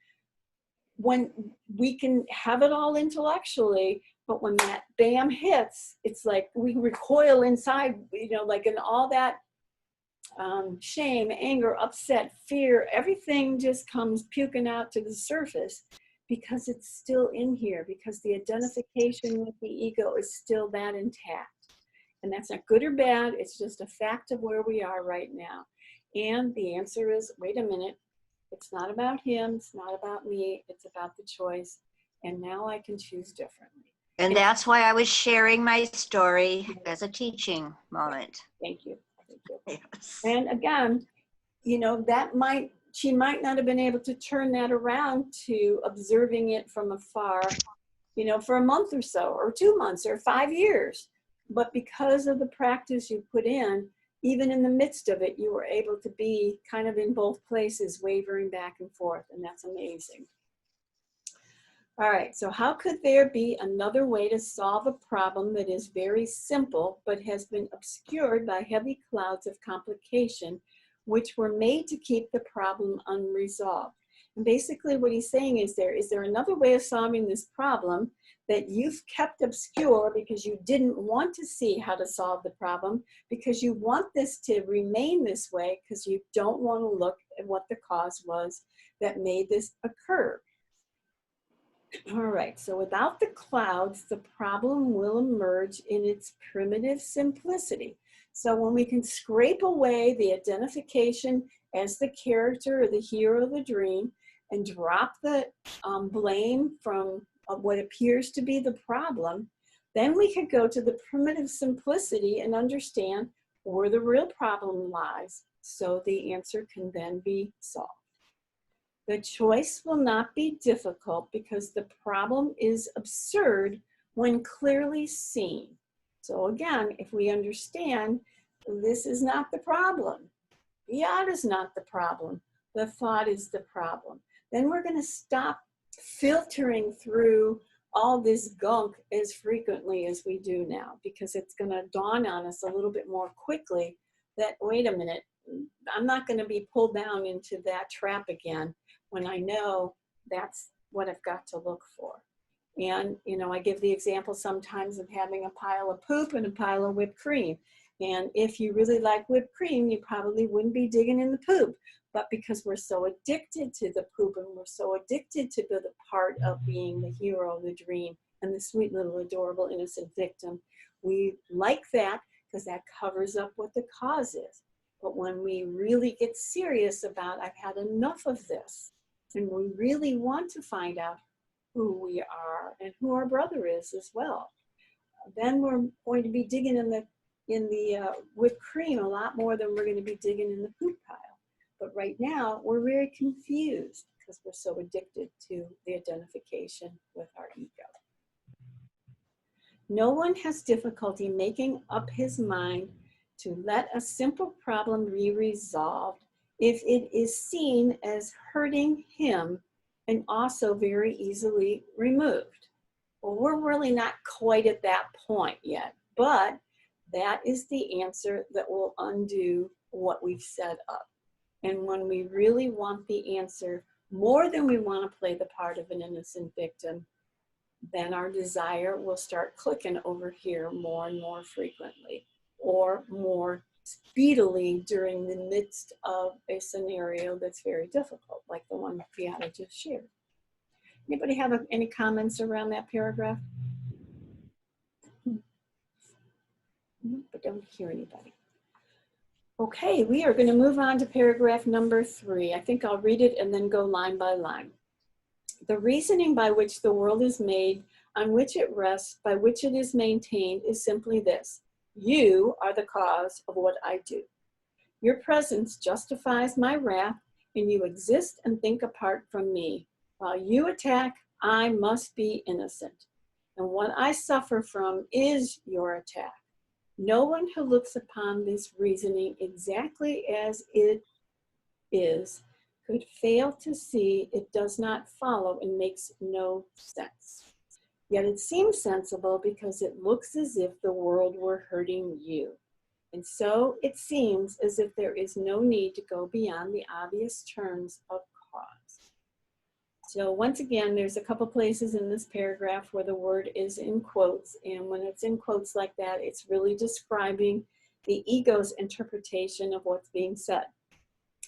when we can have it all intellectually, but when that bam hits, it's like we recoil inside, you know, like, and all that shame, anger, upset, fear, everything just comes puking out to the surface because it's still in here, because the identification with the ego is still that intact. And that's not good or bad, it's just a fact of where we are right now. And the answer is, wait a minute, it's not about him, it's not about me, it's about the choice. And now I can choose differently. And that's why I was sharing my story as a teaching moment. Thank you. Thank you. Yes. And again, you know, she might not have been able to turn that around to observing it from afar, you know, for a month or so, or 2 months, or 5 years. But because of the practice you put in, even in the midst of it, you were able to be kind of in both places, wavering back and forth, and that's amazing. All right, so how could there be another way to solve a problem that is very simple, but has been obscured by heavy clouds of complication, which were made to keep the problem unresolved? And basically what he's saying is there another way of solving this problem that you've kept obscure because you didn't want to see how to solve the problem, because you want this to remain this way, because you don't want to look at what the cause was that made this occur. All right, so without the clouds, the problem will emerge in its primitive simplicity. So when we can scrape away the identification as the character or the hero of the dream and drop the blame from what appears to be the problem, then we could go to the primitive simplicity and understand where the real problem lies, so the answer can then be solved. The choice will not be difficult because the problem is absurd when clearly seen. So again, if we understand this is not the problem, the yacht is not the problem, the thought is the problem, then we're going to stop filtering through all this gunk as frequently as we do now, because it's going to dawn on us a little bit more quickly that, wait a minute, I'm not going to be pulled down into that trap again when I know that's what I've got to look for. And, you know, I give the example sometimes of having a pile of poop and a pile of whipped cream. And if you really like whipped cream, you probably wouldn't be digging in the poop. But because we're so addicted to the poop and we're so addicted to the part of being the hero of the dream and the sweet little adorable innocent victim, we like that because that covers up what the cause is. But when we really get serious about, I've had enough of this, and we really want to find out who we are and who our brother is as well, then we're going to be digging in the whipped cream a lot more than we're going to be digging in the poop pile. But right now, we're very confused because we're so addicted to the identification with our ego. No one has difficulty making up his mind to let a simple problem be resolved if it is seen as hurting him and also very easily removed. Well, we're really not quite at that point yet, but that is the answer that will undo what we've set up. And when we really want the answer more than we want to play the part of an innocent victim, then our desire will start clicking over here more and more frequently, or more speedily during the midst of a scenario that's very difficult, like the one Fiona just shared. Anybody have any comments around that paragraph? But don't hear anybody. Okay, we are going to move on to paragraph number 3. I think I'll read it and then go line by line. The reasoning by which the world is made, on which it rests, by which it is maintained, is simply this: you are the cause of what I do. Your presence justifies my wrath, and you exist and think apart from me. While you attack, I must be innocent. and what I suffer from is your attack. No one who looks upon this reasoning exactly as it is could fail to see it does not follow and makes no sense. Yet it seems sensible because it looks as if the world were hurting you. And so it seems as if there is no need to go beyond the obvious terms of cause. So once again, there's a couple places in this paragraph where the word is in quotes. And when it's in quotes like that, it's really describing the ego's interpretation of what's being said.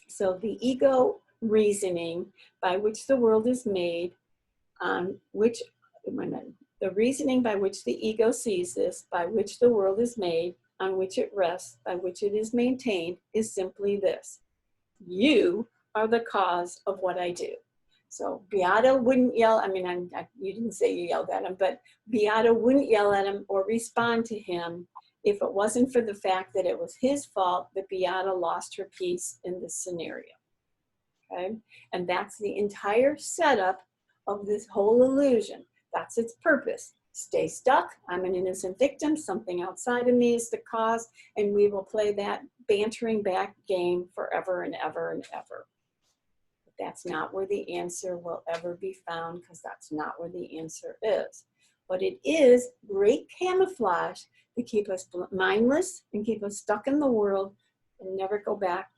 So the ego reasoning by which the world is made, the reasoning by which the ego sees this, by which the world is made, on which it rests, by which it is maintained, is simply this: you are the cause of what I do. So Beato wouldn't yell, you didn't say you yelled at him, but Beato wouldn't yell at him or respond to him if it wasn't for the fact that it was his fault that Beata lost her peace in this scenario. Okay? And that's the entire setup of this whole illusion. That's its purpose. Stay stuck. I'm an innocent victim. Something outside of me is the cause, and we will play that bantering back game forever and ever and ever. But that's not where the answer will ever be found, because that's not where the answer is. But it is great camouflage to keep us mindless and keep us stuck in the world and never go back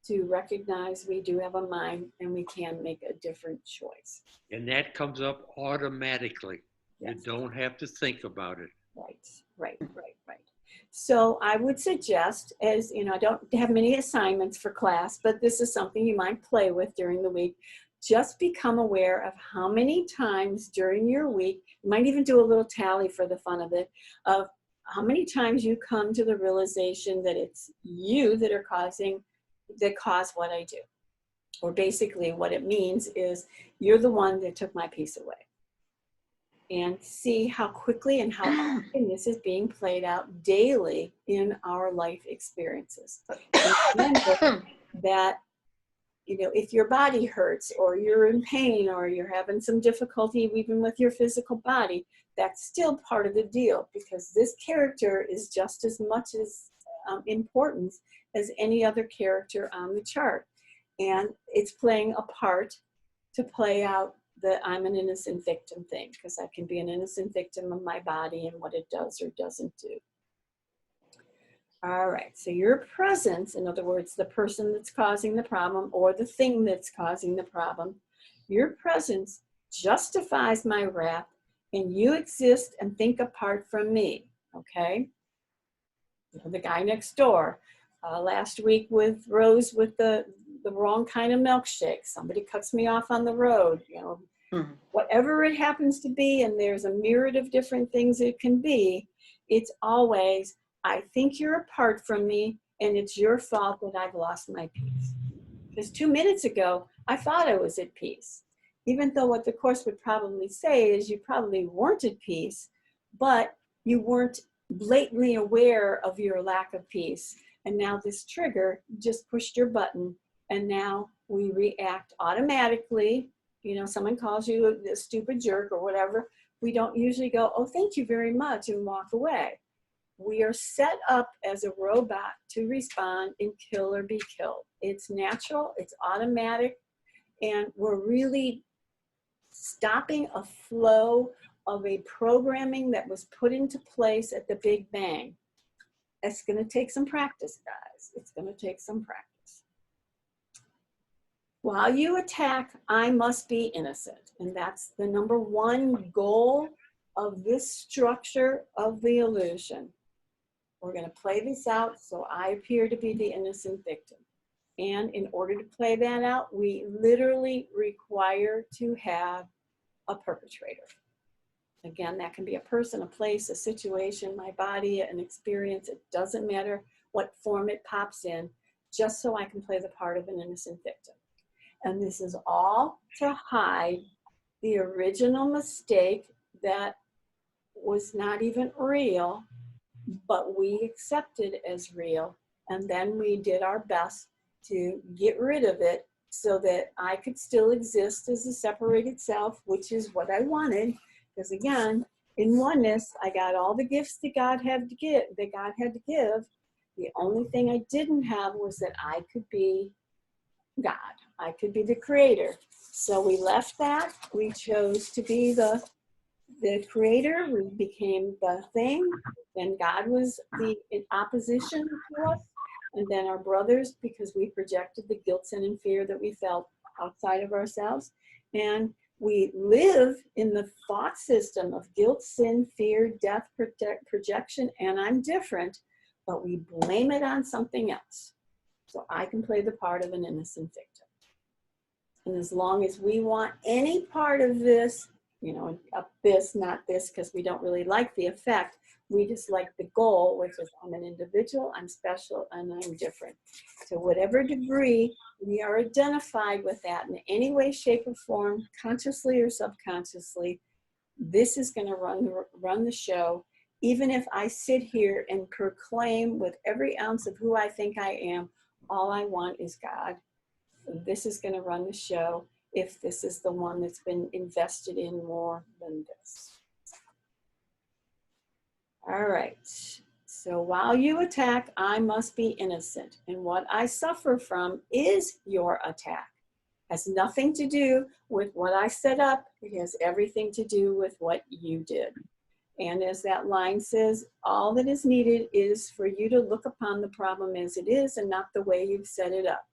to recognize we do have a mind and we can make a different choice. And that comes up automatically. Yes. You don't have to think about it. Right. So I would suggest, as you know, I don't have many assignments for class, but this is something you might play with during the week. Just become aware of how many times during your week, you might even do a little tally for the fun of it, of how many times you come to the realization that it's you that cause what I do. Or basically what it means is you're the one that took my peace away. And see how quickly and how often this is being played out daily in our life experiences. And remember that, you know, if your body hurts or you're in pain or you're having some difficulty even with your physical body, that's still part of the deal, because this character is just as much as important as any other character on the chart. And it's playing a part to play out the I'm an innocent victim thing, because I can be an innocent victim of my body and what it does or doesn't do. All right, so your presence, in other words, the person that's causing the problem or the thing that's causing the problem, your presence justifies my wrath, and you exist and think apart from me, okay? The guy next door, last week with Rose with the wrong kind of milkshake, somebody cuts me off on the road, you know, whatever it happens to be, and there's a myriad of different things it can be, it's always, I think you're apart from me, and it's your fault that I've lost my peace. Because 2 minutes ago, I thought I was at peace. Even though what the Course would probably say is you probably weren't at peace, but you weren't blatantly aware of your lack of peace. And now this trigger just pushed your button, and now we react automatically. You know, someone calls you a stupid jerk or whatever. We don't usually go, oh, thank you very much, and walk away. We are set up as a robot to respond and kill or be killed. It's natural, it's automatic, and we're really stopping a flow of a programming that was put into place at the Big Bang. It's going to take some practice, guys. It's going to take some practice. While you attack, I must be innocent. And that's the number one goal of this structure of the illusion. We're going to play this out so I appear to be the innocent victim. And in order to play that out, we literally require to have a perpetrator. Again, that can be a person, a place, a situation, my body, an experience. It doesn't matter what form it pops in, just so I can play the part of an innocent victim. And this is all to hide the original mistake that was not even real, but we accepted as real. And then we did our best to get rid of it so that I could still exist as a separated self, which is what I wanted. Because again, In oneness, I got all the gifts that God had to give, The only thing I didn't have was that I could be God. I could be the creator. So we left that. We chose to be the creator. We became the thing. Then God was the in opposition to us. And then our brothers, because we projected the guilt, sin, and fear that we felt outside of ourselves. And we live in the thought system of guilt, sin, fear, death, projection, and I'm different, but we blame it on something else. So I can play the part of an innocent victim. And as long as we want any part of this, you know, this, not this, because we don't really like the effect, we just like the goal, which is I'm an individual, I'm special, and I'm different. To whatever degree we are identified with that in any way, shape, or form, consciously or subconsciously, this is going to run the show. Even if I sit here and proclaim with every ounce of who I think I am, all I want is God. This is going to run the show if this is the one that's been invested in more than this. All right. So while you attack, I must be innocent. And what I suffer from is your attack. It has nothing to do with what I set up. It has everything to do with what you did. And as that line says, all that is needed is for you to look upon the problem as it is and not the way you've set it up.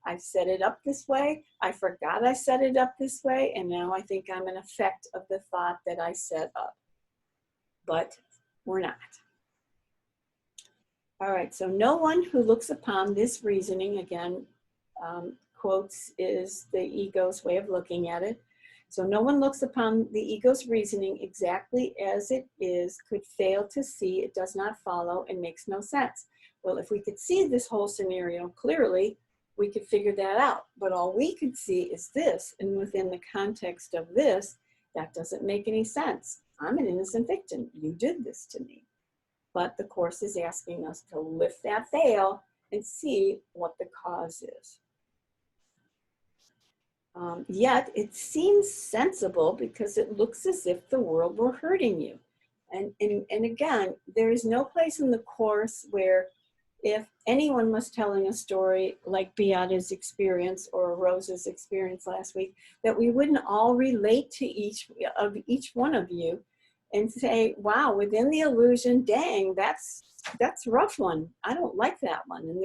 I've set it up this way. I forgot I set it up this way. And now I think I'm an effect of the thought that I set up. But we're not. All right, so no one who looks upon this reasoning, again, quotes is the ego's way of looking at it. So no one looks upon the ego's reasoning exactly as it is, could fail to see it does not follow and makes no sense. Well, if we could see this whole scenario clearly, we could figure that out. But all we could see is this, and within the context of this, that doesn't make any sense. I'm an innocent victim. You did this to me. But the Course is asking us to lift that veil and see what the cause is. Yet it seems sensible because it looks as if the world were hurting you. And again, there is no place in the Course where if anyone was telling a story like Beata's experience or Rosa's experience last week, that we wouldn't all relate to each one of you and say, wow, within the illusion, dang, that's a rough one. I don't like that one. And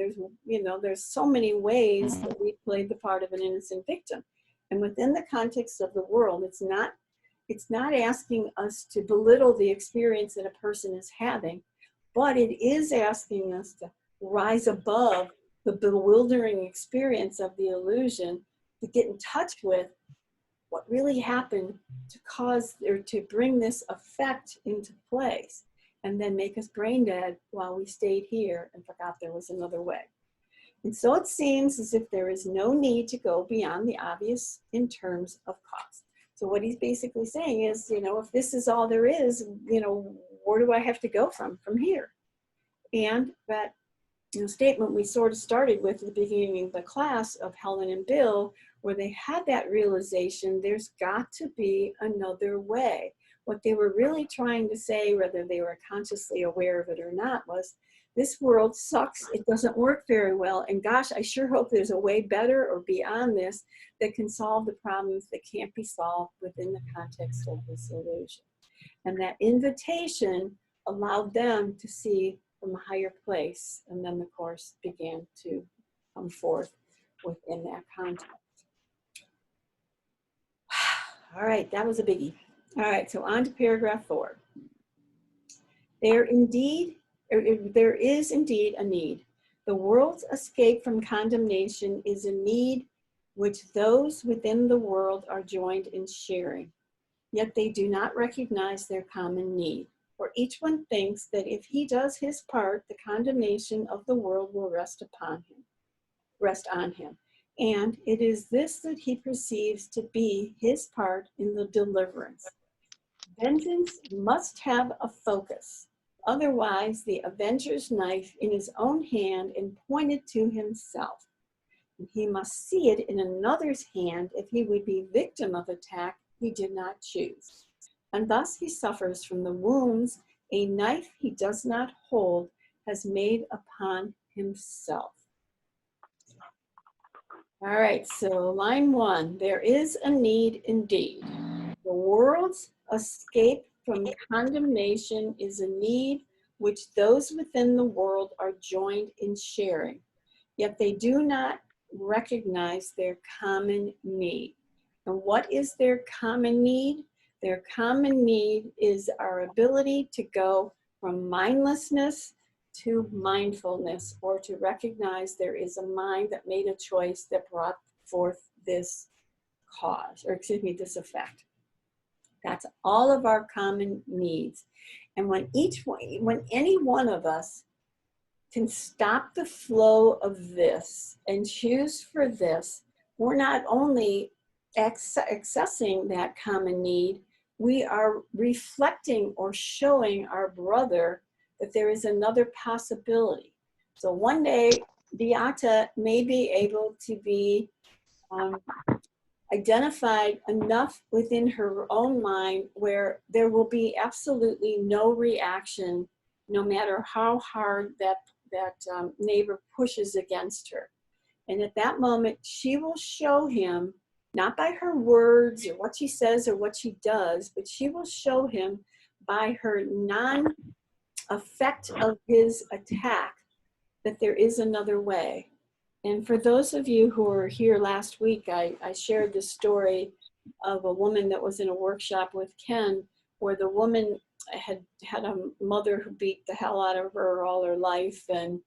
there's so many ways that we played the part of an innocent victim. And within the context of the world, it's not asking us to belittle the experience that a person is having, but it is asking us to rise above the bewildering experience of the illusion to get in touch with what really happened to cause or to bring this effect into place and then make us brain dead while we stayed here and forgot there was another way. And so it seems as if there is no need to go beyond the obvious in terms of cost. So what he's basically saying is, if this is all there is, where do I have to go from here? And that statement we sort of started with at the beginning of the class of Helen and Bill, where they had that realization, there's got to be another way. What they were really trying to say, whether they were consciously aware of it or not, was this world sucks, it doesn't work very well, and gosh, I sure hope there's a way better or beyond this that can solve the problems that can't be solved within the context of this illusion. And that invitation allowed them to see from a higher place, and then the Course began to come forth within that context. All right, that was a biggie. All right, so on to paragraph 4. There is indeed a need. The world's escape from condemnation is a need which those within the world are joined in sharing, yet they do not recognize their common need. For each one thinks that if he does his part, the condemnation of the world will rest on him. And it is this that he perceives to be his part in the deliverance. Vengeance must have a focus. Otherwise, the avenger's knife in his own hand and pointed to himself. And he must see it in another's hand if he would be victim of attack he did not choose. and thus he suffers from the wounds a knife he does not hold has made upon himself. All right, so line 1, there is a need indeed. The world's escape from condemnation is a need which those within the world are joined in sharing, yet they do not recognize their common need. And what is their common need? Their common need is our ability to go from mindlessness to mindfulness, or to recognize there is a mind that made a choice that brought forth this cause, or excuse me, this effect. That's all of our common needs. And when any one of us can stop the flow of this and choose for this, we're not only accessing that common need, we are reflecting or showing our brother that there is another possibility. So one day, Beata may be able to be identified enough within her own mind where there will be absolutely no reaction, no matter how hard that neighbor pushes against her. And at that moment, she will show him, not by her words or what she says or what she does, but she will show him by her non-effect of his attack that there is another way. And for those of you who were here last week, I shared the story of a woman that was in a workshop with Ken, where the woman had a mother who beat the hell out of her all her life and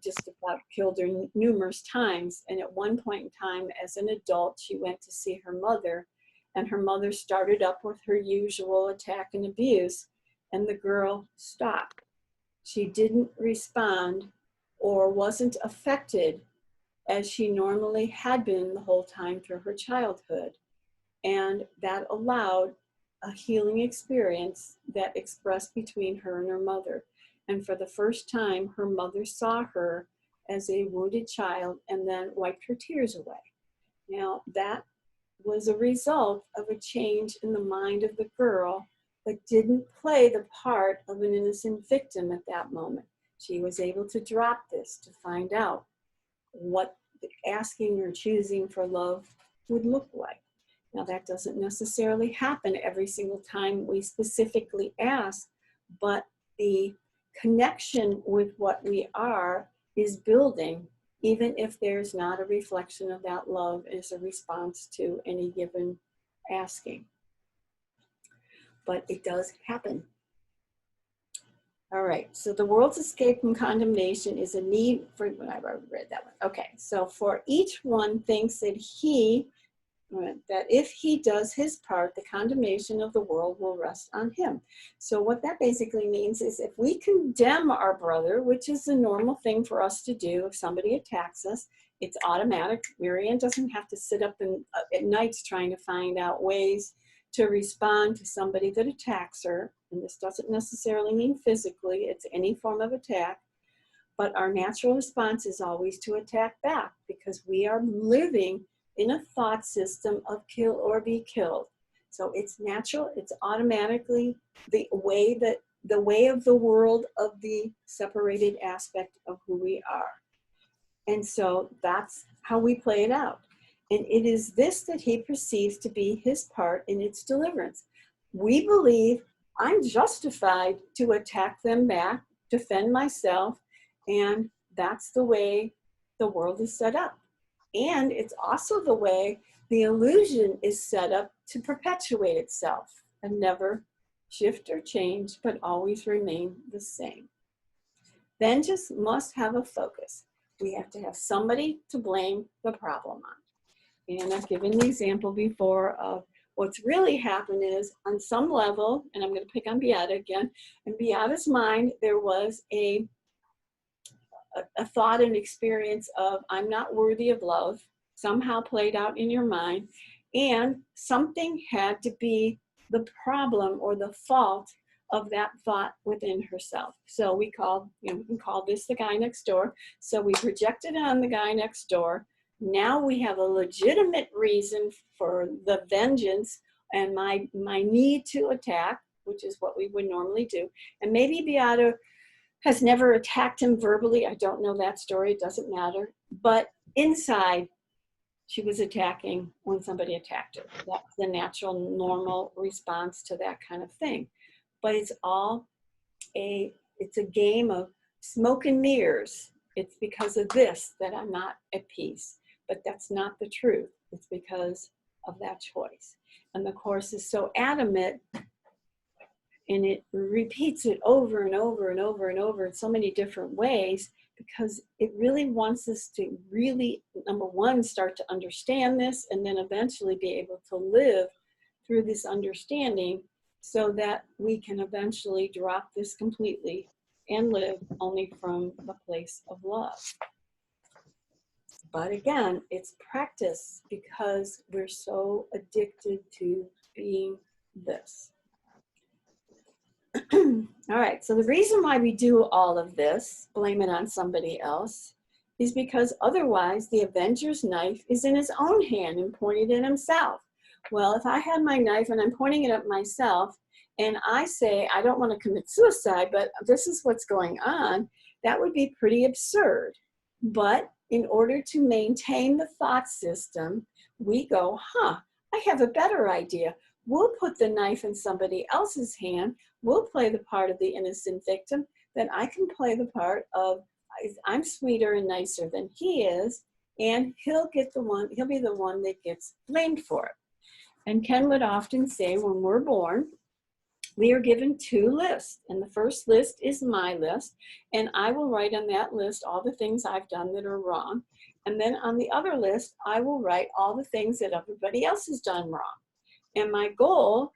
just about killed her numerous times. And at one point in time, as an adult, she went to see her mother, and her mother started up with her usual attack and abuse, and the girl stopped. She didn't respond or wasn't affected as she normally had been the whole time through her childhood. And that allowed a healing experience that expressed between her and her mother. And for the first time, her mother saw her as a wounded child and then wiped her tears away. Now, that was a result of a change in the mind of the girl, but didn't play the part of an innocent victim at that moment. She was able to drop this to find out what asking or choosing for love would look like. Now, that doesn't necessarily happen every single time we specifically ask, but the connection with what we are is building, even if there's not a reflection of that love as a response to any given asking. But it does happen. All right, so the world's escape from condemnation is a need for, I've already read that one. Okay, so for each one thinks that if he does his part, the condemnation of the world will rest on him. So what that basically means is if we condemn our brother, which is the normal thing for us to do if somebody attacks us, it's automatic. Marianne doesn't have to sit up at nights trying to find out ways to respond to somebody that attacks her. And this doesn't necessarily mean physically, it's any form of attack. But our natural response is always to attack back because we are living in a thought system of kill or be killed. So it's natural, it's automatically the way of the world of the separated aspect of who we are. And so that's how we play it out. And it is this that he perceives to be his part in its deliverance. We believe I'm justified to attack them back, defend myself, and that's the way the world is set up. And it's also the way the illusion is set up to perpetuate itself and never shift or change, but always remain the same. Vengeance must have a focus. We have to have somebody to blame the problem on. And I've given the example before of what's really happened is on some level, and I'm going to pick on Beata again, in Beata's mind, there was a thought and experience of I'm not worthy of love, somehow played out in your mind, and something had to be the problem or the fault of that thought within herself. So we can call this the guy next door. So we projected it on the guy next door. Now we have a legitimate reason for the vengeance and my need to attack, which is what we would normally do. And maybe Beata has never attacked him verbally. I don't know that story. It doesn't matter. But inside, she was attacking when somebody attacked her. That's the natural, normal response to that kind of thing. But it's a game of smoke and mirrors. It's because of this that I'm not at peace. But that's not the truth. It's because of that choice. And the Course is so adamant, and it repeats it over and over and over and over in so many different ways, because it really wants us to really, number one, start to understand this, and then eventually be able to live through this understanding so that we can eventually drop this completely and live only from the place of love. But again, it's practice, because we're so addicted to being this. All right, so the reason why we do all of this, blame it on somebody else, is because otherwise the Avenger's knife is in his own hand and pointed at himself. Well, if I had my knife and I'm pointing it at myself, and I say, I don't want to commit suicide, but this is what's going on, that would be pretty absurd. But in order to maintain the thought system, we go, I have a better idea. We'll put the knife in somebody else's hand. We'll play the part of the innocent victim. Then I can play the part of, I'm sweeter and nicer than he is, and he'll be the one that gets blamed for it. And Ken would often say, when we're born, we are given two lists. And the first list is my list. And I will write on that list all the things I've done that are wrong. And then on the other list, I will write all the things that everybody else has done wrong. And my goal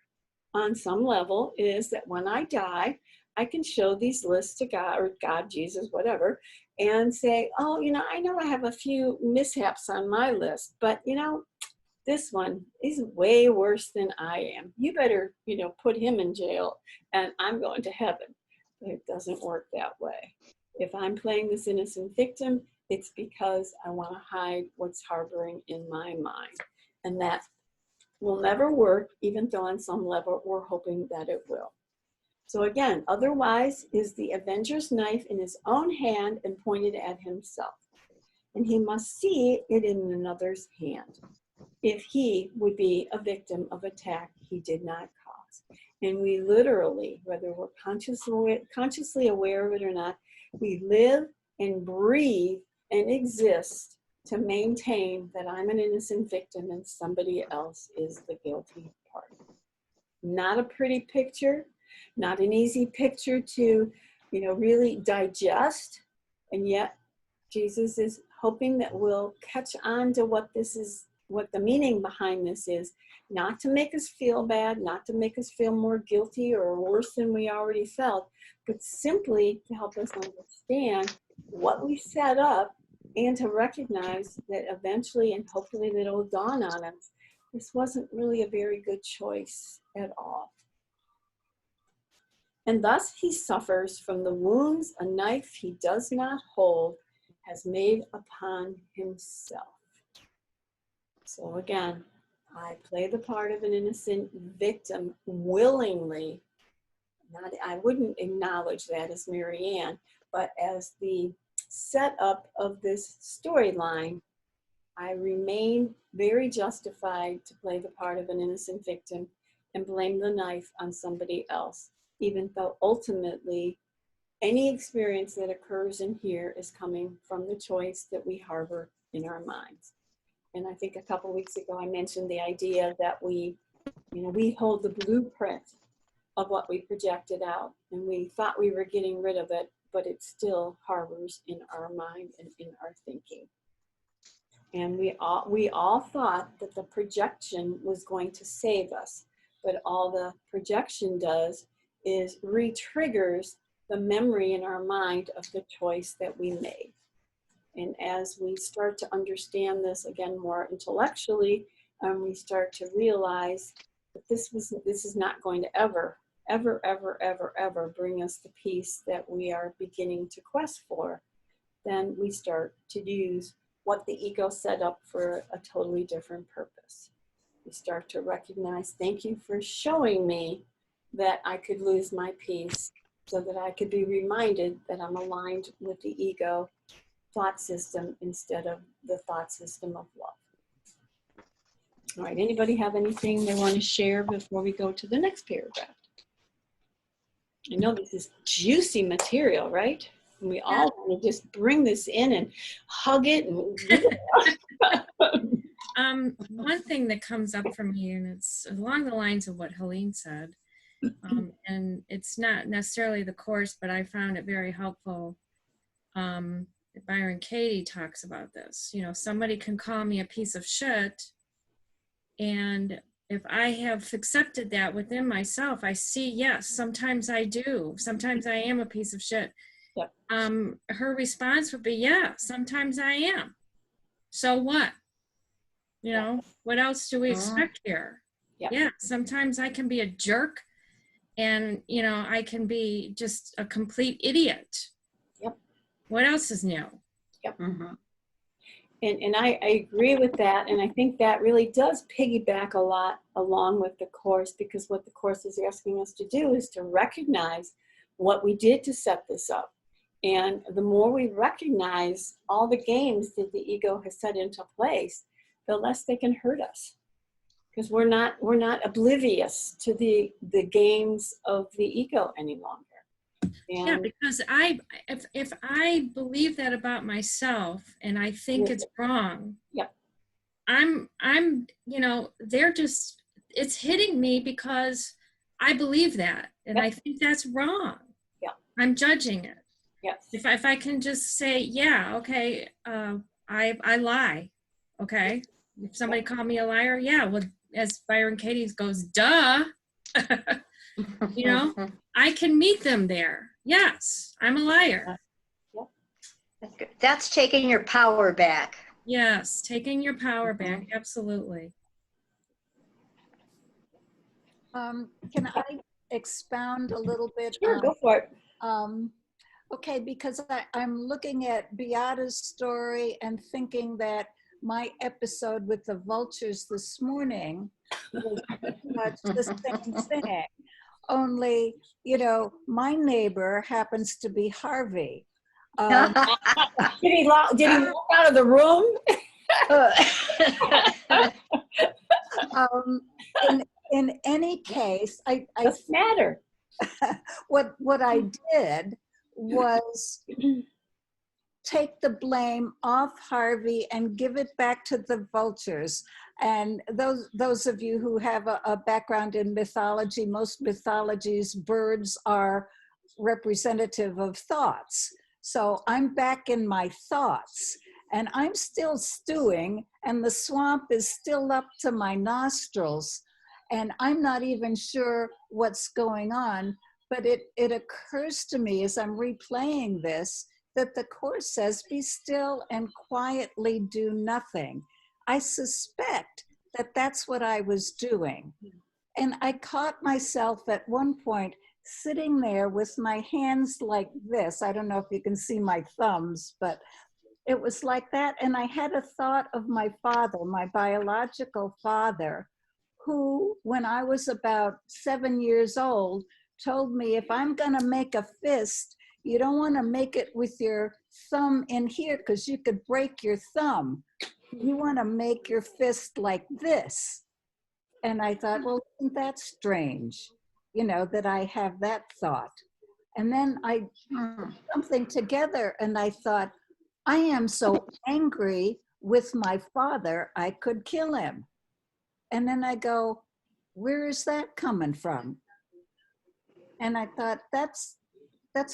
on some level is that when I die, I can show these lists to God, or God, Jesus, whatever, and say, oh, I know I have a few mishaps on my list, but this one is way worse than I am. You better, put him in jail and I'm going to heaven. It doesn't work that way. If I'm playing this innocent victim, it's because I want to hide what's harboring in my mind. And that will never work, even though on some level we're hoping that it will. So again, otherwise is the Avenger's knife in his own hand and pointed at himself. And he must see it in another's hand, if he would be a victim of attack he did not cause. And we literally, whether we're consciously aware of it or not, we live and breathe and exist to maintain that I'm an innocent victim and somebody else is the guilty party. Not a pretty picture, not an easy picture to, really digest. And yet Jesus is hoping that we'll catch on to what this is, what the meaning behind this is, not to make us feel bad, not to make us feel more guilty or worse than we already felt, but simply to help us understand what we set up and to recognize that eventually, and hopefully that it'll dawn on us, this wasn't really a very good choice at all. And thus he suffers from the wounds a knife he does not hold has made upon himself. So again, I play the part of an innocent victim willingly. I wouldn't acknowledge that as Mary Ann, but as the setup of this storyline, I remain very justified to play the part of an innocent victim and blame the knife on somebody else, even though ultimately any experience that occurs in here is coming from the choice that we harbor in our minds. And I think a couple of weeks ago, I mentioned the idea that we hold the blueprint of what we projected out, and we thought we were getting rid of it, but it still harbors in our mind and in our thinking. And we all thought that the projection was going to save us, but all the projection does is re-triggers the memory in our mind of the choice that we made. And as we start to understand this again more intellectually, we start to realize that this is not going to ever bring us the peace that we are beginning to quest for. Then we start to use what the ego set up for a totally different purpose. You start to recognize, thank you for showing me that I could lose my peace so that I could be reminded that I'm aligned with the ego thought system instead of the thought system of love. All right, anybody have anything they want to share before we go to the next paragraph? I know this is juicy material, right? And we all want to just bring this in and hug it. And One thing that comes up for me, and it's along the lines of what Helene said, and it's not necessarily the course, but I found it very helpful. Byron Katie talks about this. You know, somebody can call me a piece of shit, and if I have accepted that within myself, I see, yes, sometimes I do. Sometimes I am a piece of shit. Yep. Her response would be, yeah, sometimes I am. So what? You know, what else do we expect here? Yep. Yeah, sometimes I can be a jerk, and, you know, I can be just a complete idiot. Yep. What else is new? Yep. Mm-hmm. And I agree with that. And I think that really does piggyback a lot along with the course, because what the course is asking us to do is to recognize what we did to set this up. And the more we recognize all the games that the ego has set into place, the less they can hurt us. Because we're not oblivious to the games of the ego any longer. And yeah, because if I believe that about myself and I think it's wrong, yep. I'm you know, it's hitting me because I believe that, and yep. I think that's wrong. Yeah, I'm judging it. Yes. If I can just say, yeah, okay, I lie, okay. If somebody called me a liar, yeah, well, as Byron Katie goes, duh. You know, I can meet them there. Yes, I'm a liar. Yep. That's good. That's taking your power back. Yes, taking your power back, absolutely. Can I expound a little bit? Sure, go for it. Okay, because I'm looking at Beata's story and thinking that my episode with the vultures this morning was pretty much the same thing. Only, you know, my neighbor happens to be Harvey. Did he walk out of the room? In any case, I doesn't matter. what I did was take the blame off Harvey and give it back to the vultures. And those of you who have a background in mythology, most mythologies, birds are representative of thoughts. So I'm back in my thoughts, and I'm still stewing, and the swamp is still up to my nostrils, and I'm not even sure what's going on. But it occurs to me as I'm replaying this that the Course says, be still and quietly do nothing. I suspect that that's what I was doing. And I caught myself at one point sitting there with my hands like this. I don't know if you can see my thumbs, but it was like that. And I had a thought of my father, my biological father, who, when I was about 7 years old, told me, if I'm gonna make a fist, you don't want to make it with your thumb in here because you could break your thumb. You want to make your fist like this. And I thought, well, isn't that strange? You know, that I have that thought. And then I put something together and I thought, I am so angry with my father, I could kill him. And then I go, where is that coming from? And I thought, that's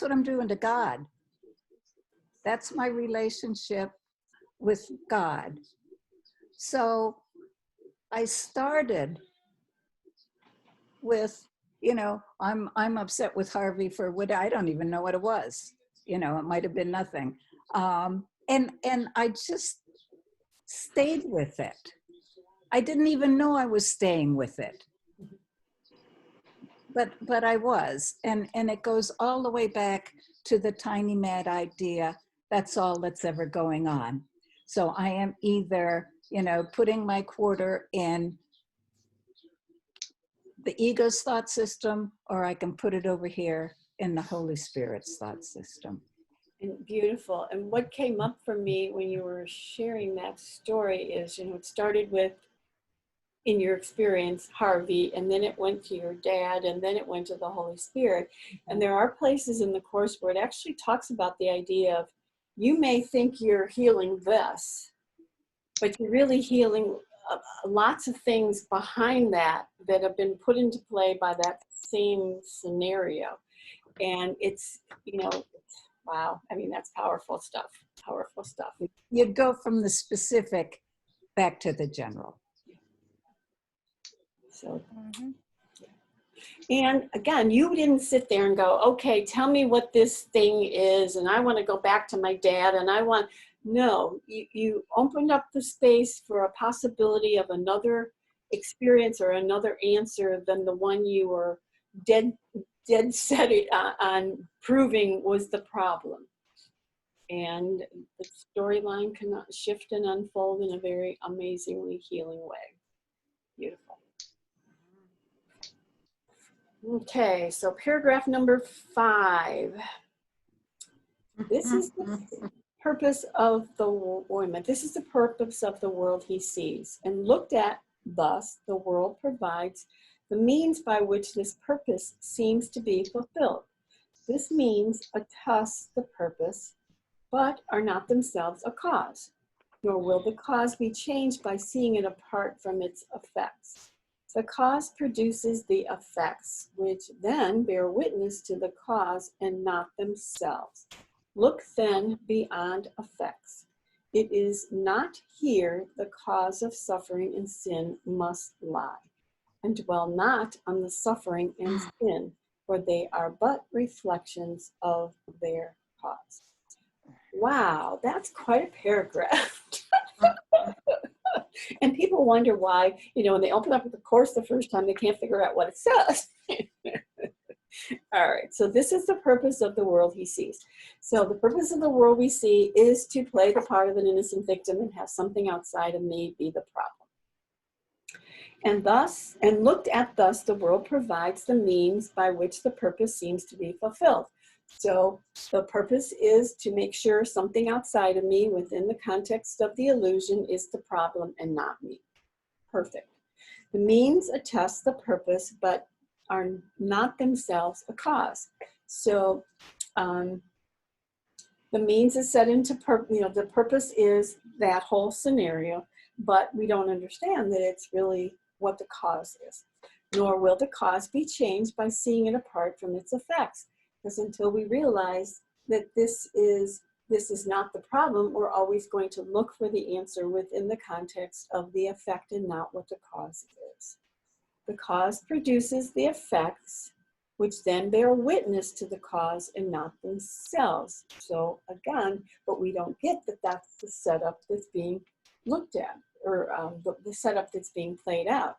what I'm doing to God. That's my relationship with God. So I started with, you know, I'm upset with Harvey for what, I don't even know what it was. You know, it might have been nothing. And I just stayed with it. I didn't even know I was staying with it. But I was, and it goes all the way back to the tiny mad idea. That's all that's ever going on. So I am either, you know, putting my quarter in the ego's thought system, or I can put it over here in the Holy Spirit's thought system. And beautiful. And what came up for me when you were sharing that story is, you know, it started with, in your experience, Harvey, and then it went to your dad, and then it went to the Holy Spirit. And there are places in the Course where it actually talks about the idea of, you may think you're healing this, but you're really healing lots of things behind that that have been put into play by that same scenario. And it's, you know, wow. I mean, that's powerful stuff, powerful stuff. You go from the specific back to the general. So, and again, you didn't sit there and go, okay, tell me what this thing is, and I want to go back to my dad, and I want, no, you opened up the space for a possibility of another experience or another answer than the one you were dead set on proving was the problem. And the storyline can shift and unfold in a very amazingly healing way. Beautiful. Okay, so paragraph number 5. This is the purpose of the woman. This is the purpose of the world he sees. And looked at thus, the world provides the means by which this purpose seems to be fulfilled. This means attest the purpose, but are not themselves a cause, nor will the cause be changed by seeing it apart from its effects. The cause produces the effects, which then bear witness to the cause and not themselves. Look then beyond effects. It is not here the cause of suffering and sin must lie, and dwell not on the suffering and sin, for they are but reflections of their cause. Wow, that's quite a paragraph. And people wonder why, you know, when they open up the Course the first time, they can't figure out what it says. All right, so this is the purpose of the world he sees. So the purpose of the world we see is to play the part of an innocent victim and have something outside of me be the problem. And looked at thus, the world provides the means by which the purpose seems to be fulfilled. So the purpose is to make sure something outside of me within the context of the illusion is the problem and not me. Perfect. The means attest the purpose, but are not themselves a cause. So the means is set into the purpose is that whole scenario, but we don't understand that it's really what the cause is. Nor will the cause be changed by seeing it apart from its effects. Because until we realize that this is not the problem, we're always going to look for the answer within the context of the effect and not what the cause is. The cause produces the effects, which then bear witness to the cause and not themselves. So again, but we don't get that that's the setup that's being looked at, or the setup that's being played out.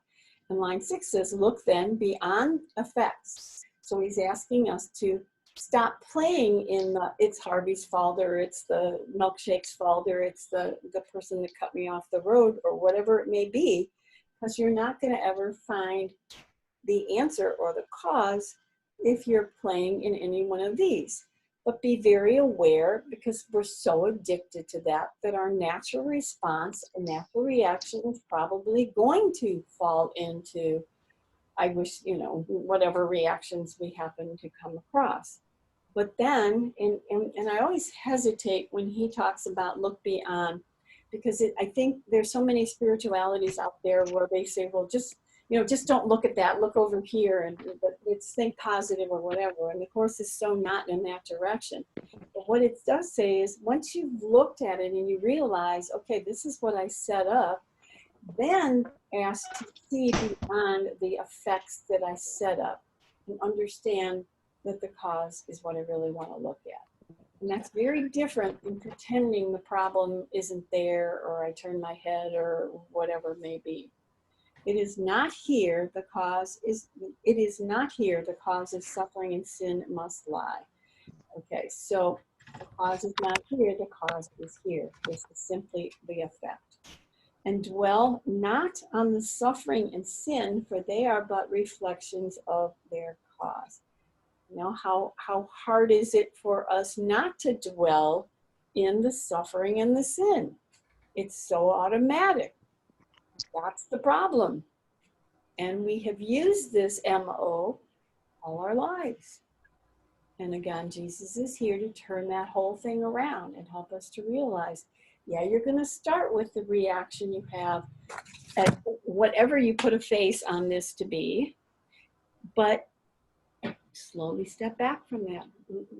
And line 6 says, look then beyond effects. So he's asking us to stop playing in the it's Harvey's fault, or it's the milkshake's fault, or it's the person that cut me off the road, or whatever it may be, because you're not going to ever find the answer or the cause if you're playing in any one of these. But be very aware, because we're so addicted to that our natural response and natural reaction is probably going to fall into, I wish, whatever reactions we happen to come across. But then, and I always hesitate when he talks about look beyond, because I think there's so many spiritualities out there where they say, well, just don't look at that, look over here, and it's think positive or whatever. And the Course is so not in that direction. But what it does say is, once you've looked at it and you realize, okay, this is what I set up, then ask to see beyond the effects that I set up and understand that the cause is what I really want to look at. And that's very different than pretending the problem isn't there, or I turn my head, or whatever it may be. It is not here the cause of suffering and sin must lie. Okay, so the cause is not here, the cause is here. This is simply the effect. and dwell not on the suffering and sin, for they are but reflections of their cause. You know, how hard is it for us not to dwell in the suffering and the sin? It's so automatic. That's the problem. And we have used this MO all our lives. And again, Jesus is here to turn that whole thing around and help us to realize, yeah, you're going to start with the reaction you have at whatever you put a face on this to be, but slowly step back from that.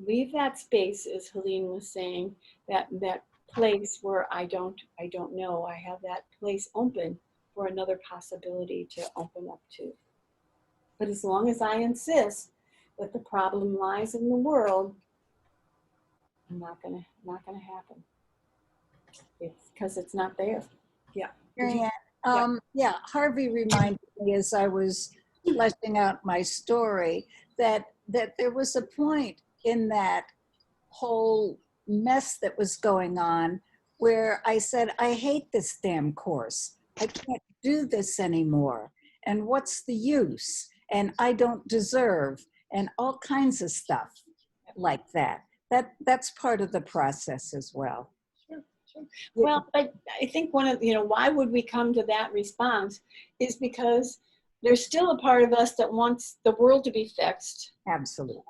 Leave that space, as Helene was saying, that place where I don't know. I have that place open for another possibility to open up to. But as long as I insist that the problem lies in the world, not gonna happen. It's because it's not there. Yeah. Marianne, yeah, Harvey reminded me as I was fleshing out my story that there was a point in that whole mess that was going on where I said, I hate this damn course. I can't do this anymore. And what's the use? And I don't deserve, and all kinds of stuff like that. That's part of the process as well. Sure. Well, I think one of, why would we come to that response is because there's still a part of us that wants the world to be fixed. Absolutely.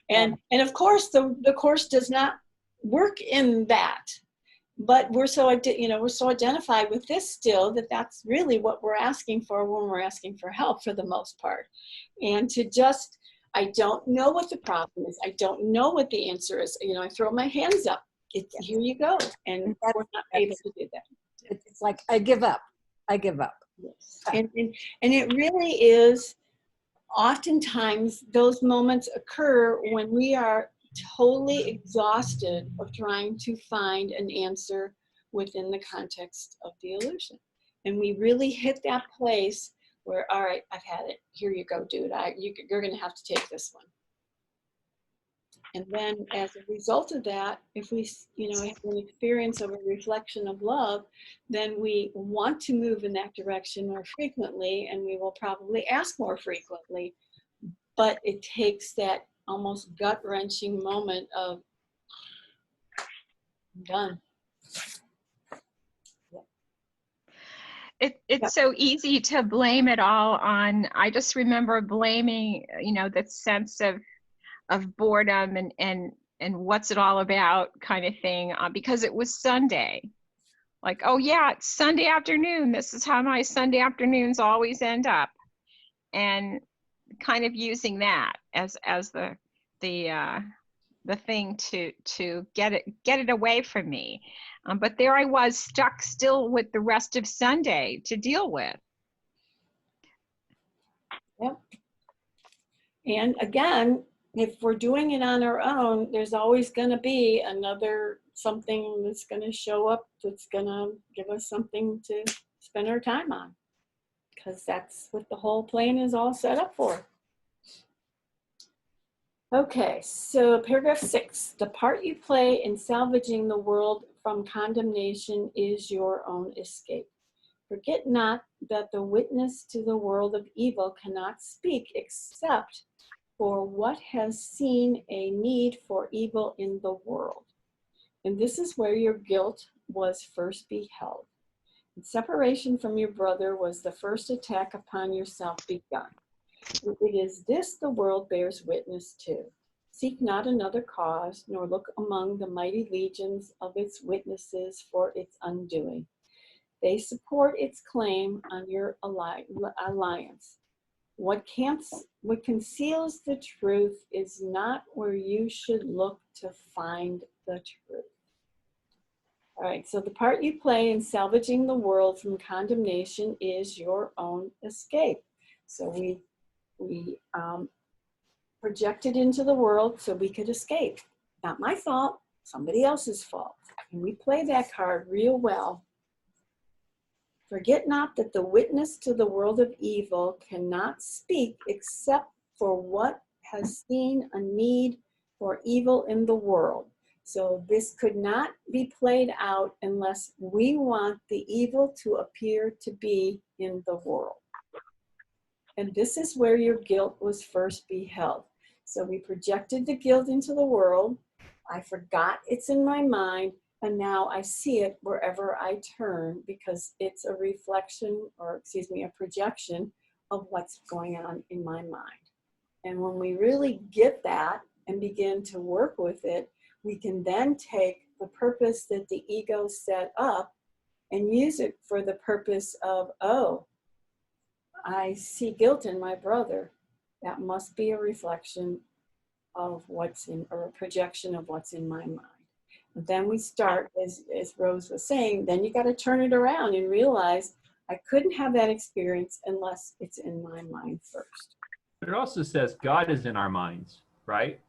And of course, the course does not work in that. But we're so identified with this still that that's really what we're asking for when we're asking for help for the most part. And to just, I don't know what the problem is. I don't know what the answer is. I throw my hands up. Here you go. And we're not able to do that. It's like, I give up. I give up. Yes. And it really is, oftentimes those moments occur when we are totally exhausted of trying to find an answer within the context of the illusion. And we really hit that place where, all right, I've had it. Here you go, dude. You're going to have to take this one. And then as a result of that, if we, have an experience of a reflection of love, then we want to move in that direction more frequently, and we will probably ask more frequently. But it takes that almost gut-wrenching moment of, I'm done. It's so easy to blame it all on, I just remember blaming, that sense of boredom and what's it all about kind of thing, because it was Sunday. Like, oh yeah, it's Sunday afternoon. This is how my Sunday afternoons always end up. And kind of using that as the thing to get it away from me. But there I was, stuck still with the rest of Sunday to deal with. Yep. And again, if we're doing it on our own, there's always going to be another something that's going to show up that's going to give us something to spend our time on, because that's what the whole plan is all set up for. Okay, so paragraph 6, the part you play in salvaging the world from condemnation is your own escape. Forget not that the witness to the world of evil cannot speak except for what has seen a need for evil in the world. And this is where your guilt was first beheld. And separation from your brother was the first attack upon yourself begun. It is this the world bears witness to. Seek not another cause, nor look among the mighty legions of its witnesses for its undoing. They support its claim on your alliance. What conceals the truth is not where you should look to find the truth. All right, so the part you play in salvaging the world from condemnation is your own escape. So we projected into the world so we could escape. Not my fault, somebody else's fault. And we play that card real well. Forget not that the witness to the world of evil cannot speak except for what has seen a need for evil in the world. So this could not be played out unless we want the evil to appear to be in the world. And this is where your guilt was first beheld. So we projected the guilt into the world. I forgot it's in my mind, and now I see it wherever I turn because it's a reflection, or excuse me, a projection of what's going on in my mind. And when we really get that and begin to work with it, we can then take the purpose that the ego set up and use it for the purpose of, oh, I see guilt in my brother. That must be a reflection of what's in, or a projection of what's in my mind. And then we start, as Rose was saying, then you got to turn it around and realize I couldn't have that experience unless it's in my mind first. But it also says God is in our minds, right?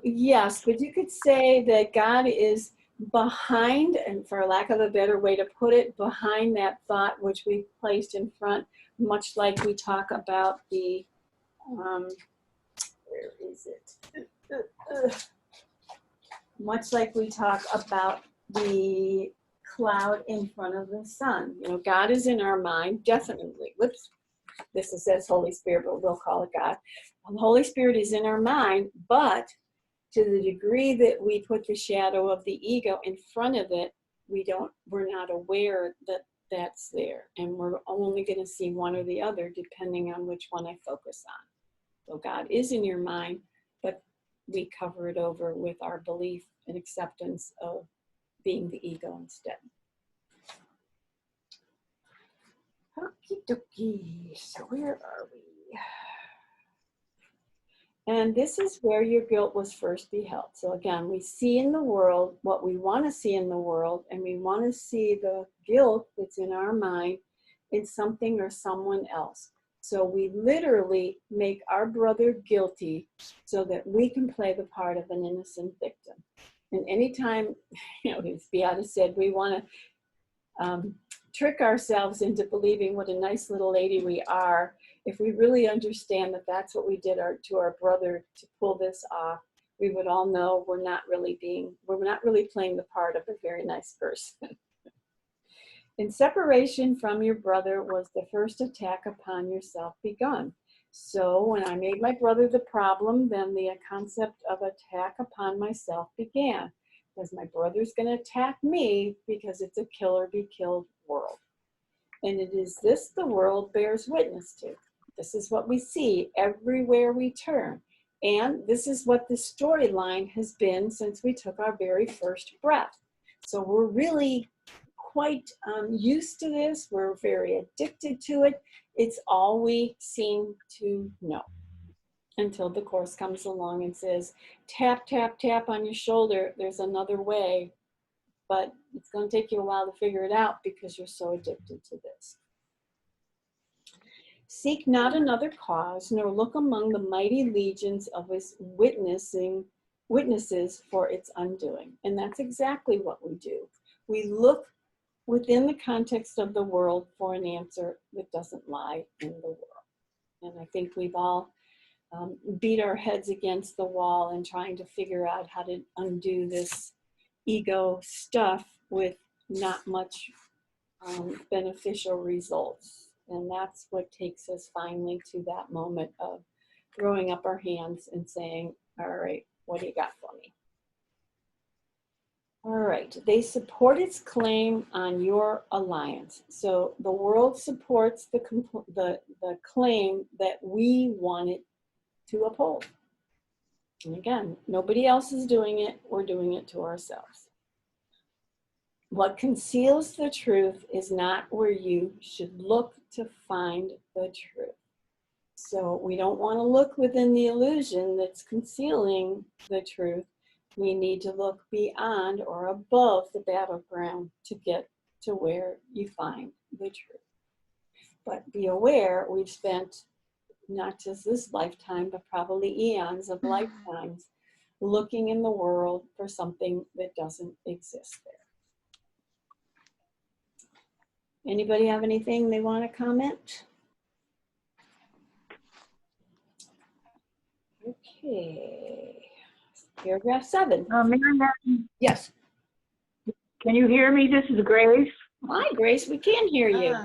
Yes, but you could say that God is behind, and for lack of a better way to put it, behind that thought which we placed in front, much like we talk about the, where is it? Much like we talk about the cloud in front of the sun. You know, God is in our mind, definitely. Whoops, this says Holy Spirit, but we'll call it God. The Holy Spirit is in our mind, but to the degree that we put the shadow of the ego in front of it, we're not aware that that's there. And we're only going to see one or the other depending on which one I focus on. So God is in your mind, but we cover it over with our belief and acceptance of being the ego instead. Okie dokie, so where are we? And this is where your guilt was first beheld. So again, we see in the world what we want to see in the world, and we want to see the guilt that's in our mind in something or someone else. So we literally make our brother guilty so that we can play the part of an innocent victim. And anytime, you know, as Beata said, we want to trick ourselves into believing what a nice little lady we are, if we really understand that that's what we did to our brother to pull this off, we would all know we're not really playing the part of a very nice person. In separation from your brother was the first attack upon yourself begun. So when I made my brother the problem, then the concept of attack upon myself began. Because my brother's going to attack me because it's a kill or be killed world. And it is this the world bears witness to. This is what we see everywhere we turn. And this is what the storyline has been since we took our very first breath. So we're really quite used to this. We're very addicted to it. It's all we seem to know. Until the Course comes along and says, tap, tap, tap on your shoulder. There's another way. But it's going to take you a while to figure it out because you're so addicted to this. Seek not another cause, nor look among the mighty legions of his witnesses for its undoing. And that's exactly what we do. We look within the context of the world for an answer that doesn't lie in the world. And I think we've all beat our heads against the wall and trying to figure out how to undo this ego stuff with not much beneficial results. And that's what takes us finally to that moment of throwing up our hands and saying, all right, what do you got for me? All right, they support its claim on your alliance. So the world supports the claim that we want it to uphold. And again, nobody else is doing it, we're doing it to ourselves. What conceals the truth is not where you should look to find the truth. So we don't want to look within the illusion that's concealing the truth. We need to look beyond or above the battleground to get to where you find the truth. But be aware, we've spent not just this lifetime, but probably eons of lifetimes looking in the world for something that doesn't exist there. Anybody have anything they want to comment? Okay. Paragraph 7. Mary Martin, Yes. can you hear me? This is Grace. Hi, Grace. We can hear you.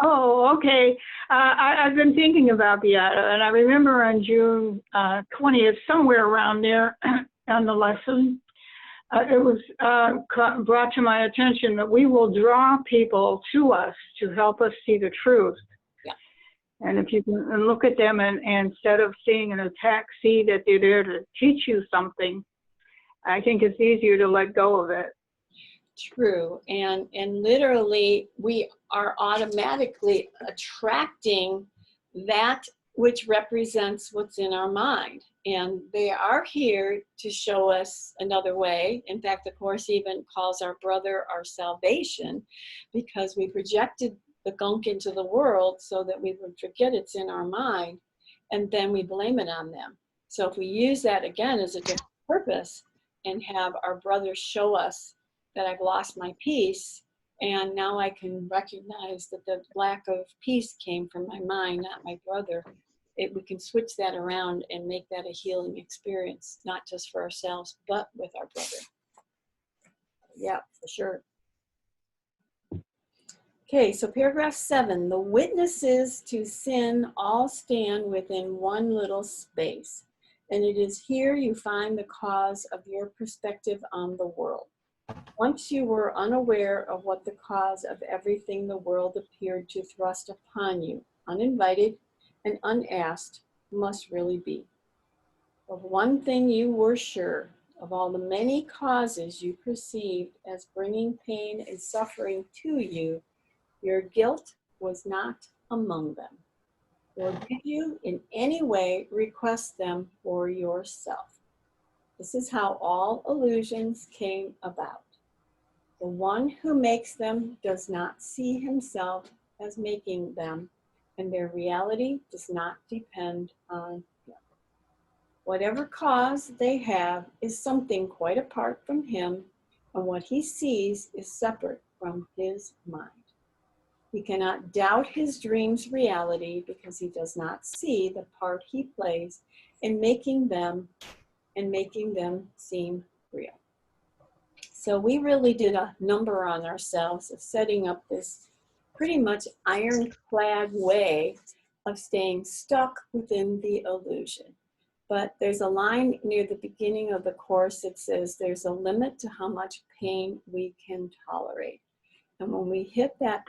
Oh, okay. I've been thinking about Beata, and I remember on June 20th, somewhere around there on the lesson, it was brought to my attention that we will draw people to us to help us see the truth. Yeah. And if you can look at them and instead of seeing an attack, see that they're there to teach you something, I think it's easier to let go of it. True. And literally, we are automatically attracting that which represents what's in our mind. And they are here to show us another way. In fact, the Course even calls our brother our salvation, because we projected the gunk into the world so that we would forget it's in our mind, and then we blame it on them. So if we use that again as a different purpose and have our brother show us that I've lost my peace, and now I can recognize that the lack of peace came from my mind, not my brother. We can switch that around and make that a healing experience, not just for ourselves, but with our brother. Yeah, for sure. Okay, so paragraph 7, the witnesses to sin all stand within one little space, and it is here you find the cause of your perspective on the world. Once you were unaware of what the cause of everything the world appeared to thrust upon you, uninvited and unasked, must really be. Of one thing you were sure, of all the many causes you perceived as bringing pain and suffering to you, your guilt was not among them. Or did you in any way request them for yourself? This is how all illusions came about. The one who makes them does not see himself as making them, and their reality does not depend on him. Whatever cause they have is something quite apart from him, and what he sees is separate from his mind. He cannot doubt his dream's reality because he does not see the part he plays in making them seem real. So we really did a number on ourselves of setting up this pretty much ironclad way of staying stuck within the illusion. But there's a line near the beginning of the Course that says there's a limit to how much pain we can tolerate. And when we hit that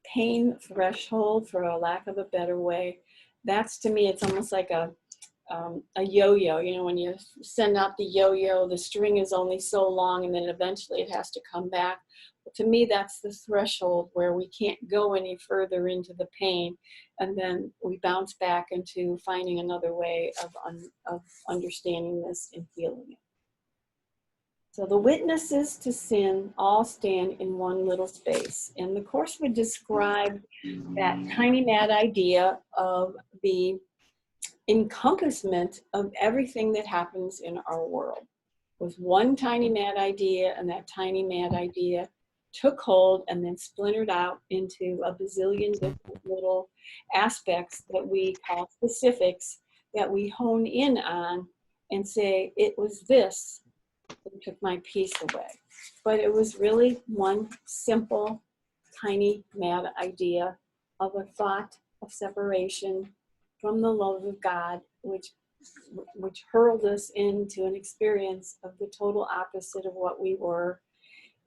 pain threshold, for a lack of a better way, that's, to me, it's almost like a yo-yo. You know, when you send out the yo-yo, the string is only so long and then eventually it has to come back. But to me, that's the threshold where we can't go any further into the pain, and then we bounce back into finding another way of understanding this and healing it. So the witnesses to sin all stand in one little space. And the Course would describe that tiny mad idea of the encompassment of everything that happens in our world. With one tiny mad idea, and that tiny mad idea took hold and then splintered out into a bazillion different little aspects that we call specifics, that we hone in on and say, it was this that took my peace away. But it was really one simple, tiny, mad idea of a thought of separation from the love of God, which hurled us into an experience of the total opposite of what we were.